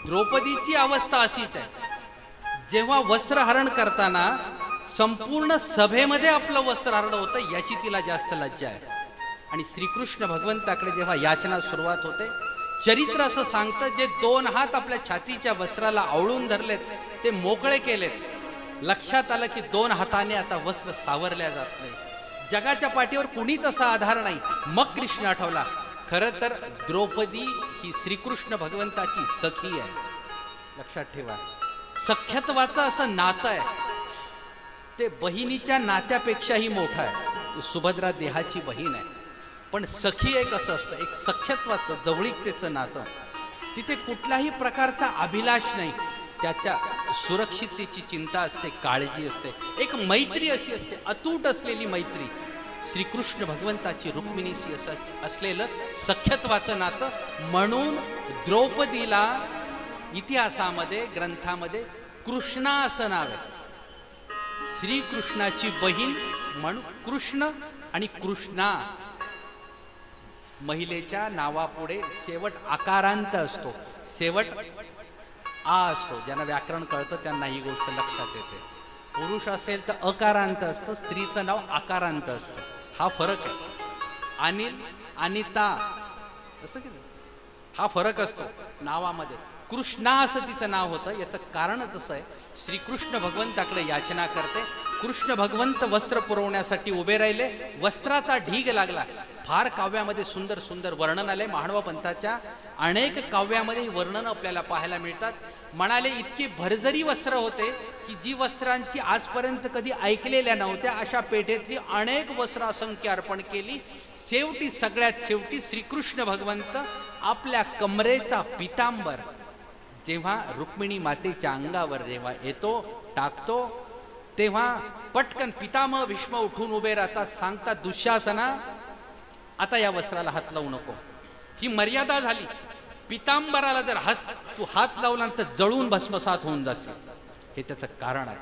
द्रौपदीची अवस्था अशीच आहे. जेव्हा वस्त्रहरण करताना संपूर्ण सभेमध्ये आपलं वस्त्रहरण होतं याची तिला जास्त लज्जा आहे. आणि श्रीकृष्ण भगवंताकडे जेव्हा याचना सुरुवात होते चरित्र असं सांगतं जे दोन हात आपल्या छातीच्या वस्त्राला आवळून धरलेत ते मोकळे केलेत. लक्षात आलं की दोन हाताने आता वस्त्र सावरल्या जात नाही. जगाच्या पाठीवर कुणीच असा आधार नाही. मग कृष्ण आठवला खरं तर द्रौपदी ही श्रीकृष्ण भगवंताची सखी आहे. लक्षात ठेवा सख्यत्वाचं असं नातं आहे ते बहिणीच्या नात्यापेक्षाही मोठं आहे. सुभद्रा देहाची बहीण आहे पण सखी एक असं असतं एक सख्यत्वाचं जवळीकतेचं नातं. तिथे कुठल्याही प्रकारचा अभिलाष नाही. त्याच्या सुरक्षिततेची चिंता असते काळजी असते. एक मैत्री अशी असते अतूट असलेली मैत्री. श्रीकृष्ण भगवंताची रुक्मिणीशी असलेलं सख्यत्वाचं नातं. म्हणून द्रौपदीला इतिहासामध्ये ग्रंथामध्ये कृष्णा असं नाव आहे. श्रीकृष्णाची बहीण म्हणून कृष्ण आणि कृष्णा महिलेच्या नावापुढे शेवट आकारांत असतो. शेवट आ असतो. ज्यांना व्याकरण कळतं त्यांना ही गोष्ट लक्षात येते. पुरुष असेल तर अकारांत असतं स्त्रीचं नाव आकारांत असतं. हा फरक आहे. अनिल अनिता असं की हा फरक असतो नावामध्ये. कृष्णा असं तिचं नाव होतं. याचं कारणच असं आहे श्रीकृष्ण भगवंताकडे याचना करते. कृष्ण भगवंत वस्त्र पुरवण्यासाठी उभे राहिले. वस्त्राचा ढीग लागला. फार काव्यामध्ये सुंदर सुंदर वर्णन आले. महानुभाव पंथाच्या अनेक काव्यामध्ये वर्णन आपल्याला पाहायला मिळतात. म्हणाले इतकी भरजरी वस्त्र होते की जी वस्त्रांची आजपर्यंत कधी ऐकलेल्या नव्हत्या अशा पेठेतली अनेक वस्त्र असंख्य अर्पण केली. शेवटी सगळ्यात शेवटी श्रीकृष्ण भगवंत आपल्या कमरेचा पितांबर जेव्हा रुक्मिणी मातेच्या अंगावर जेव्हा येतो टाकतो तेव्हा पटकन पितामह भीष्म उठून उभे राहतात. सांगतात दुःशासना आता या वस्त्राला हात लावू नको. ही मर्यादा झाली. पितांबराला जर तू हात लावला तर जळून भस्मसात होऊन जाशील. हे त्याचं कारण आहे.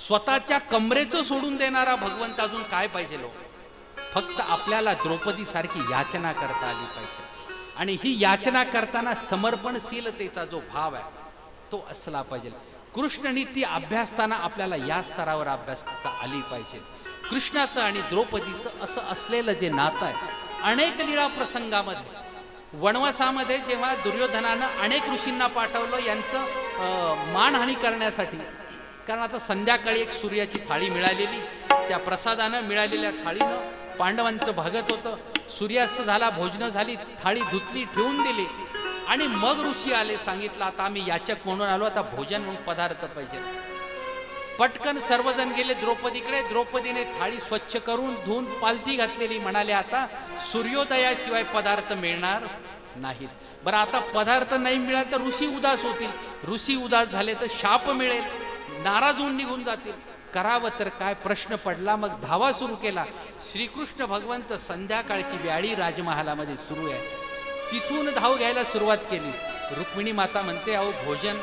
स्वतःच्या कमरेचं सोडून देणारा भगवंत अजून काय पाहिजे लो. फक्त आपल्याला द्रौपदी सारखी याचना करता आली पाहिजे. आणि ही याचना करताना समर्पणशीलतेचा जो भाव आहे तो असला पाहिजे. कृष्ण नीती अभ्यासताना आपल्याला या स्तरावर अभ्यासता आली पाहिजे. कृष्णाचं आणि द्रौपदीचं असं असलेलं जे नातं आहे अनेक लीळा प्रसंगामध्ये वनवासामध्ये जेव्हा दुर्योधनानं अनेक ऋषींना पाठवलं यांचं मानहानी करण्यासाठी. कारण आता संध्याकाळी एक सूर्याची थाळी मिळालेली त्या प्रसादानं मिळालेल्या थाळीनं पांडवांचं भागत होतं. सूर्यास्त झाला भोजनं झाली थाळी धुतली ठेवून दिली आणि मग ऋषी आले. सांगितलं आता आम्ही याचक म्हणून आलो आता भोजन म्हणून पदार्थ पाहिजे. पटकन सर्वजण गेले द्रौपदीकडे. द्रौपदीने थाळी स्वच्छ करून धुवून पालथी घातलेली. म्हणाले आता सूर्योदयाशिवाय पदार्थ मिळणार नाहीत. बरं आता पदार्थ नाही मिळाला तर ऋषी उदास होतील. ऋषी उदास झाले तर शाप मिळेल. नाराज होऊन निघून जातील. करावं तर काय प्रश्न पडला. मग धावा सुरू केला. श्रीकृष्ण भगवंत संध्याकाळची व्याळी राजमहालामध्ये सुरू आहे. तिथून धाव घ्यायला सुरुवात केली. रुक्मिणी माता म्हणते अहो भोजन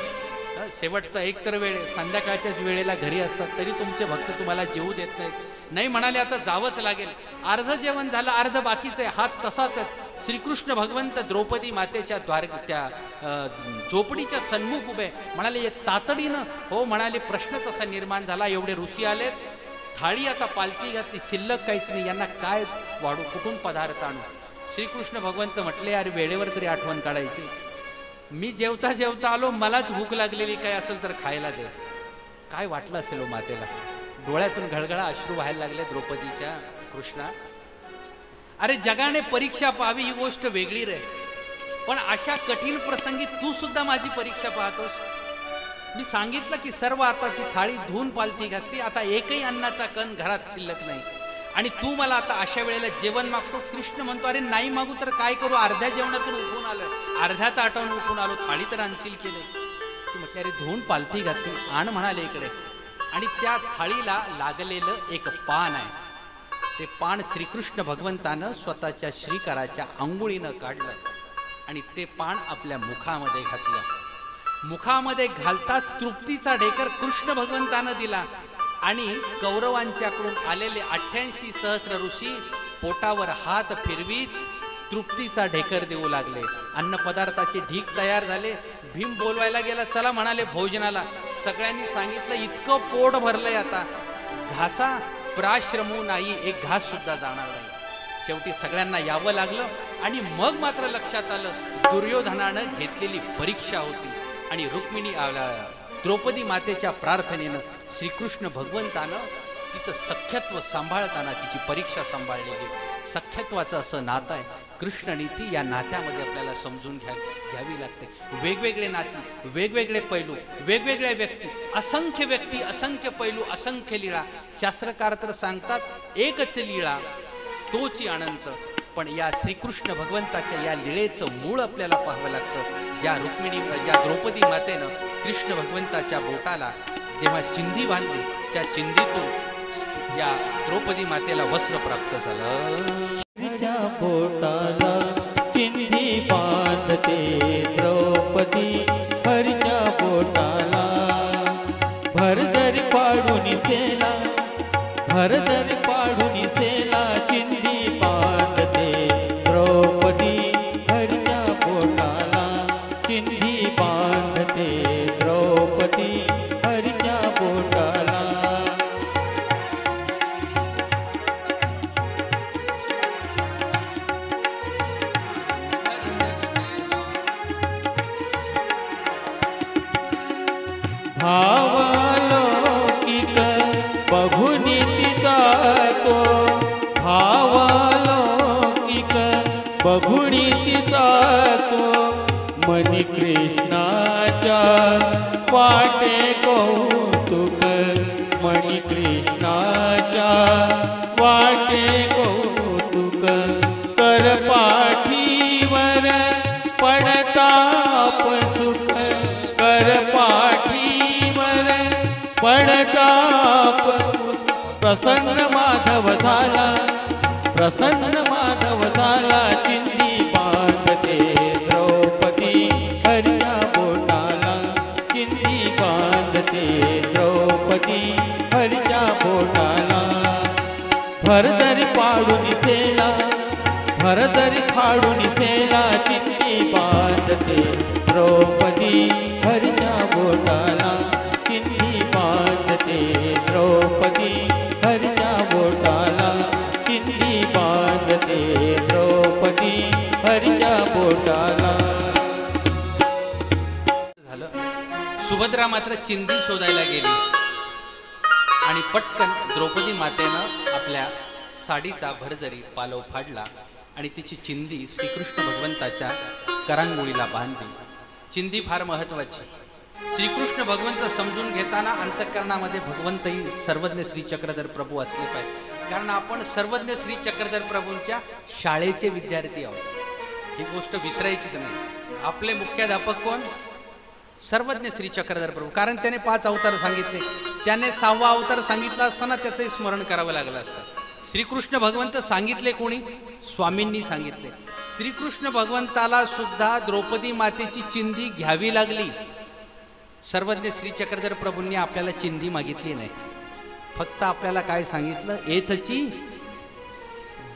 शेवटचा एक तर वेळ संध्याकाळच्याच वेळेला घरी असतात तरी तुमचे भक्त तुम्हाला जेवू देत नाहीत. नाही म्हणाले आता जावंच लागेल. अर्ध जेवण झालं अर्ध बाकीचं आहे. हात तसाच आहे. श्रीकृष्ण भगवंत द्रौपदी मातेच्या त्या झोपडीच्या सन्मुख उभे. म्हणाले तातडीनं. हो म्हणाले प्रश्नच असा निर्माण झाला. एवढे ऋषी आलेत. थाळी आता पालथी घातली. शिल्लक काहीच नाही. यांना काय वाढू कुठून पदार्थ आणू. श्रीकृष्ण भगवंत म्हटले अरे वेळेवर तरी आठवण काढायची. मी जेवता जेवता आलो मलाच भूक लागलेली काय असेल तर खायला दे. काय वाटलं असेल हो मातेला. डोळ्यातून घळघळा अश्रू व्हायला लागले द्रौपदीच्या. कृष्णा अरे जगाने परीक्षा पाहावी ही गोष्ट वेगळी रे. पण अशा कठीण प्रसंगी तू सुद्धा माझी परीक्षा पाहतोस. मी सांगितलं की सर्व आता ती थाळी धुवून पालथी घातली. आता एकही अन्नाचा कण घरात शिल्लक नाही आणि तू मला आता अशा वेळेला जेवण मागतो. कृष्ण म्हणतो अरे नाही मागू तर काय करू. अर्ध्या जेवणातून उठून आलो. अर्ध्या ताटावून उठून आलो. थाळी तर आणशील की नाही. ती म्हटली अरे धुवून पालथी घातली आण म्हणाले इकडे. आणि त्या थाळीला लागलेलं एक पान आहे. ते पान श्रीकृष्ण भगवंतानं स्वतःच्या श्रीकराच्या अंघोळीनं काढलं आणि ते पान आपल्या मुखामध्ये घातलं. मुखामध्ये घालता तृप्तीचा ढेकर कृष्ण भगवंतानं दिला आणि कौरवांच्याकडून आलेले 88 सहस्र ऋषी पोटावर हात फिरवीत तृप्तीचा ढेकर देऊ लागले. अन्न पदार्थाचे ढीक तयार झाले. भीम बोलवायला गेला. चला म्हणाले भोजनाला. सगळ्यांनी सांगितलं इतकं पोट भरलंय आता घासा प्राश्रमू नाही. एक घास सुद्धा जाणार नाही. शेवटी सगळ्यांना यावं लागलं आणि मग मात्र लक्षात आलं दुर्योधनानं घेतलेली परीक्षा होती आणि रुक्मिणी द्रौपदी मातेच्या प्रार्थनेनं श्रीकृष्ण भगवंतानं तिचं सख्यत्व सांभाळताना तिची परीक्षा सांभाळलेली. सख्यत्वाचं असं नातं आहे. कृष्ण नीती या नात्यामध्ये आपल्याला समजून घ्यावी लागते. वेगवेगळे नाती वेगवेगळे पैलू वेगवेगळ्या व्यक्ती असंख्य पैलू असंख्य लीळा. शास्त्रकार तर सांगतात एकच लीळा तोची अनंत. पण या श्रीकृष्ण भगवंताच्या या लीळेचं मूळ आपल्याला पाहावं लागतं. ज्या द्रौपदी मातेनं कृष्ण भगवंताच्या बोटाला जेव्हा चिंधी बांधली त्या चिंधीतून या द्रौपदी मातेला वस्त्र प्राप्त झालं.
पोटाला चिंधी बांधते द्रौपदी हरीच्या पोटाला. भरदर पाडून सेला भरदर पाडून सेला चिंधी बांधते द्रौपदी हरीच्या पोटाला. चिंधी बांधते द्रौपदी हरीच्या पोटाला. भावलौकिक बघून तिचा तो भावलौकिक बघुणी तिचा तो मनी कृष्णाच्या वाटे कौतुक मणी कृष्णाच्या वाटे कौतुक कर पाठीवर पडताप सुख कर पाठीवर पडताप प्रसन्न माधव झाला प्रसन्न माधव झाला चिंदी बांधते द्रौपदी हरिया बोटाला चिंदी बांधते द्रौपदी हरिया बोटाला भरदरी पाडून सेला भरदरी फाडून सेला चिंदी बांधते द्रौपदी हरिया बोटाला चिंदी बांधते द्रौपदी हरिया बोटाला चिंदी बांधते द्रौपदी हरिया बोटाला.
झालं. सुभद्रा मात्र चिंदी शोधायला गेली आणि पटकन द्रौपदी मातेनं आपल्या साडीचा भरजरी पालव फाडला आणि तिची चिंदी श्रीकृष्ण भगवंताच्या करांगोळीला बांधली. चिंदी फार महत्वाची. श्रीकृष्ण भगवंत समजून घेताना अंतःकरणामध्ये भगवंतही सर्वज्ञ श्री चक्रधर प्रभू असले पाहिजे. कारण आपण सर्वज्ञ श्री चक्रधर प्रभूंच्या शाळेचे विद्यार्थी आहोत. ही गोष्ट विसरायचीच नाही. आपले मुख्याध्यापक कोण? सर्वज्ञ श्री चक्रधर प्रभू. कारण त्याने 5 अवतार सांगितले. त्याने 6वा अवतार सांगितला असताना त्याचंही स्मरण करावं लागलं असतं. श्रीकृष्ण भगवंत सांगितले कोणी? स्वामींनी सांगितले. श्रीकृष्ण भगवंताला सुद्धा द्रौपदी मातेची चिंदी घ्यावी लागली. सर्वज्ञ श्री चक्रधर प्रभूंनी आपल्याला चिंदी मागितली नाही. फक्त आपल्याला काय सांगितलं? एथची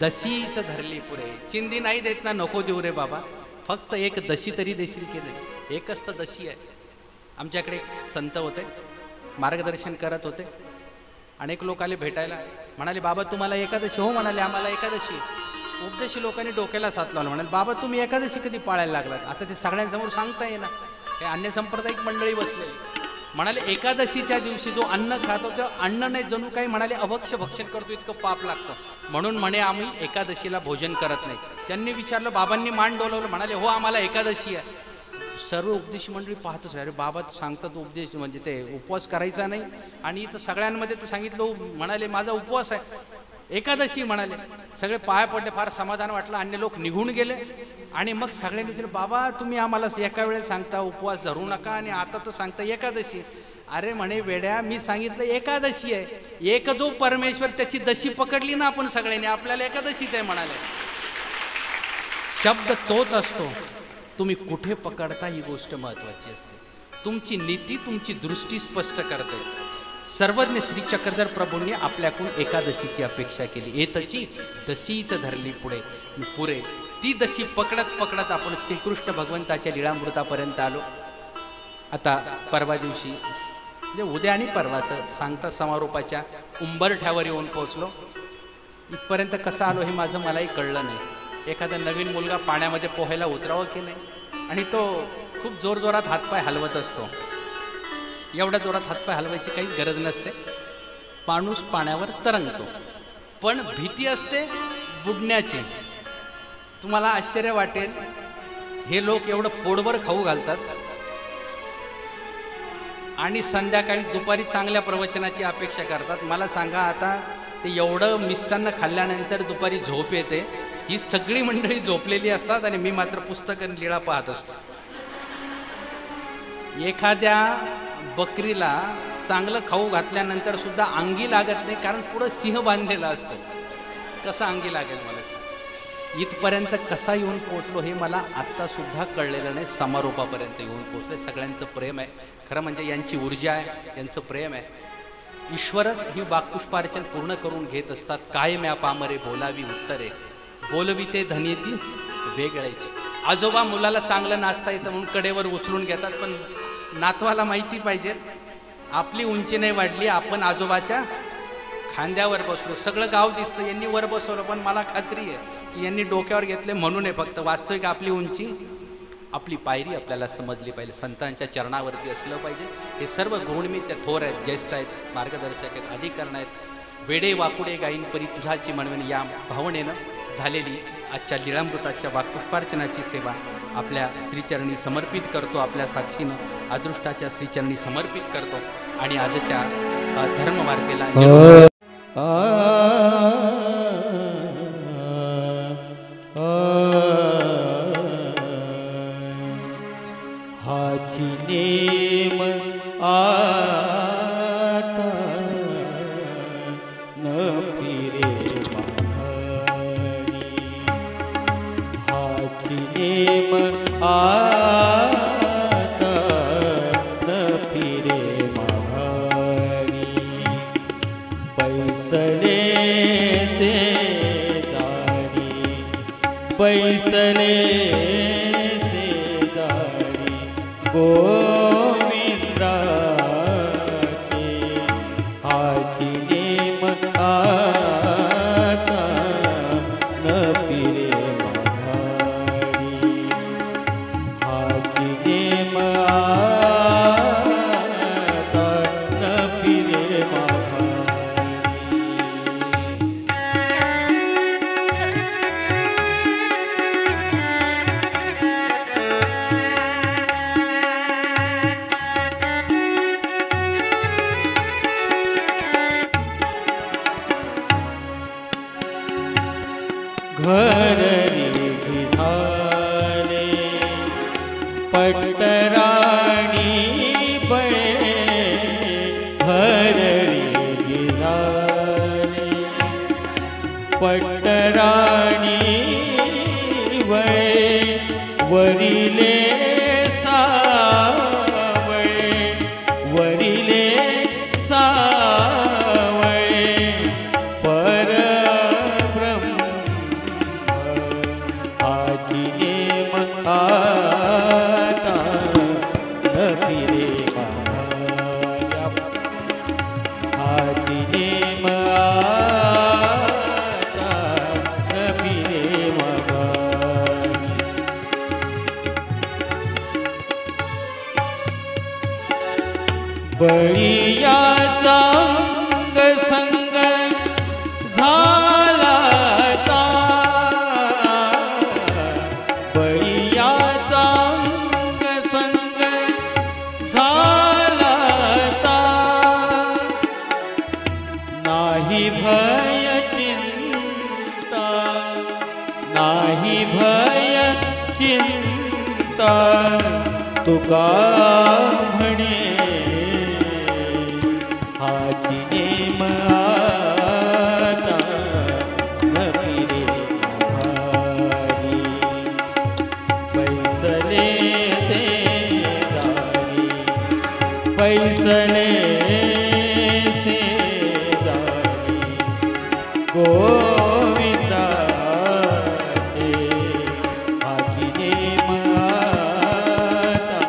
दशीच धरली पुरे. चिंदी नाही देत ना, नको देऊ रे बाबा, फक्त एक दशी तरी देशील की नाही. एकच तर दशी आहे. आमच्याकडे एक संत होते, मार्गदर्शन करत होते. अनेक लोक आले भेटायला, म्हणाले बाबा तुम्हाला एकादशी? हो म्हणाले आम्हाला एकादशी. उपदेशी लोकांनी डोक्याला साथ लावला. म्हणाले बाबा तुम्ही एकादशी कधी पाळायला लागलात? आता ते सगळ्यांसमोर सांगता येणार. हे अन्य सांप्रदायिक मंडळी बसलेली. म्हणाले एकादशीच्या दिवशी जो अन्न खातो तो अन्न नाही, जणू काही म्हणाले अभक्ष भक्षण करतो, इतकं पाप लागतं, म्हणून म्हणे आम्ही एकादशीला भोजन करत नाही. त्यांनी विचारलं, बाबांनी मान डोलवलं. म्हणाले हो आम्हाला एकादशी आहे. सर्व उपदेशी मंडळी पाहतच, अरे बाबा सांगतात उपदेश म्हणजे ते उपवास करायचा नाही, आणि इथं सगळ्यांमध्ये तर सांगितलं. म्हणाले माझा उपवास आहे, एकादशी म्हणाले. सगळे पाया पडले, फार समाधान वाटलं. अन्य लोक निघून गेले आणि मग सगळ्यांनी विचारलं बाबा तुम्ही आम्हाला एका वेळेला सांगता उपवास धरू नका आणि आता तर सांगता एकादशी. अरे म्हणे वेड्या, मी सांगितलं एकादशी आहे. एक जो परमेश्वर त्याची दशी पकडली ना आपण सगळ्यांनी, आपल्याला एकादशीच आहे म्हणाले. शब्द तोच असतो, तुम्ही कुठे पकडता ही गोष्ट महत्वाची असते. तुमची नीती तुमची दृष्टी स्पष्ट करते. सर्वज्ञ श्री चक्रधर प्रभूंनी आपल्याकडून एकादशीची अपेक्षा केली. एतची दशीच धरली पुरे. ती दशी पकडत पकडत आपण श्रीकृष्ण भगवंताच्या लीळामृतापर्यंत आलो. आता परवा दिवशी म्हणजे उद्या आणि परवाचं सांगता समारोपाच्या उंबरठ्यावर येऊन पोहोचलो. इथपर्यंत कसं आलो हे माझं मलाही कळलं नाही. एखादा नवीन मुलगा पाण्यामध्ये पोहायला उतरावं की नाही, आणि तो खूप जोरजोरात हातपाय हलवत असतो. एवढ्या जोरात हातपाय हलवायची काही गरज नसते, माणूस पाण्यावर तरंगतो. पण भीती असते बुडण्याची. तुम्हाला आश्चर्य वाटेल, हे लोक एवढं पोटभर खाऊ घालतात आणि संध्याकाळी दुपारी चांगल्या प्रवचनाची अपेक्षा करतात. मला सांगा आता, ते एवढं मिष्टान्न खाल्ल्यानंतर दुपारी झोप येते. ही सगळी मंडळी झोपलेली असतात आणि मी मात्र पुस्तक आणि लीळा पाहत असतो. एखाद्या बकरीला चांगलं खाऊ घातल्यानंतर सुद्धा अंगी लागत नाही, कारण पुढं सिंह बांधलेला असतो. कसं अंगी लागेल मला सांग. इथपर्यंत कसा येऊन पोहोचलो हे मला आत्ता सुद्धा कळलेलं नाही. समारोपापर्यंत येऊन पोहोचले. सगळ्यांचं प्रेम आहे. खरं म्हणजे यांची ऊर्जा आहे, त्यांचं प्रेम आहे. ईश्वरच ही वाक्पुष्पार्चन पूर्ण करून घेत असतात. काय म्या पामरे बोलावी उत्तरे, बोलवी ते धनिती वेगळ्याची. आजोबा मुलाला चांगलं नाचता येतं म्हणून कडेवर उचलून घेतात, पण नातवाला माहिती पाहिजे आपली उंची नाही वाढली, आपण आजोबाच्या खांद्यावर बसलो. सगळं गाव दिसतं, यांनी वर बसवलं, पण मला खात्री आहे की यांनी डोक्यावर घेतले म्हणून आहे. फक्त वास्तविक आपली उंची, आपली पायरी आपल्याला समजली पाहिजे. संतांच्या चरणावरती असलं पाहिजे. हे सर्व गुणमित्य थोर आहेत, ज्येष्ठ आहेत, मार्गदर्शक आहेत, अधिकरण आहेत. वेडे वाकुडे गाईन परी तुझाची म्हणून या भावनेनं झालेली आजच्या लीळामृताच्या वाक्पुष्पार्चनाची सेवा आपल्या श्रीचरणी समर्पित करतो, आपल्या साक्षीनं अदृष्टाच्या श्रीचरणी समर्पित करतो आणि आजच्या धर्मवार्तेला
हाची नेम आता न फिरे माघारी, हाची नेम आता न फिरे माघारी, पैसले से दारी, पैसले गोविंदा के हाची नेम आता न फिरे माघारी, हाची नेम आता न फिरे माघारी. घर रे झाले पटराणी बळे, घर रे झाले पटराणी बळे, वरिले सावळे, वरिले सावळे, हाची नेम आता न फिरे माघारी, हाची नेम आता न फिरे माघारी. बळीयाचा अंग संग झाला ता, बळीयाचा अंग संग झाला ता, नाही भय चिंता, नाही भय चिंता, तुका म्हणे हाची नेम आता न फिरे माघारी, पैसले से दारी, पैसले से दारी, गोविंदा के हाची नेम आता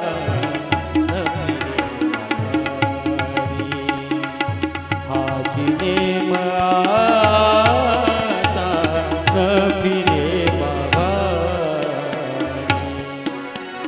न फिरे माघारी, हाची नेम आता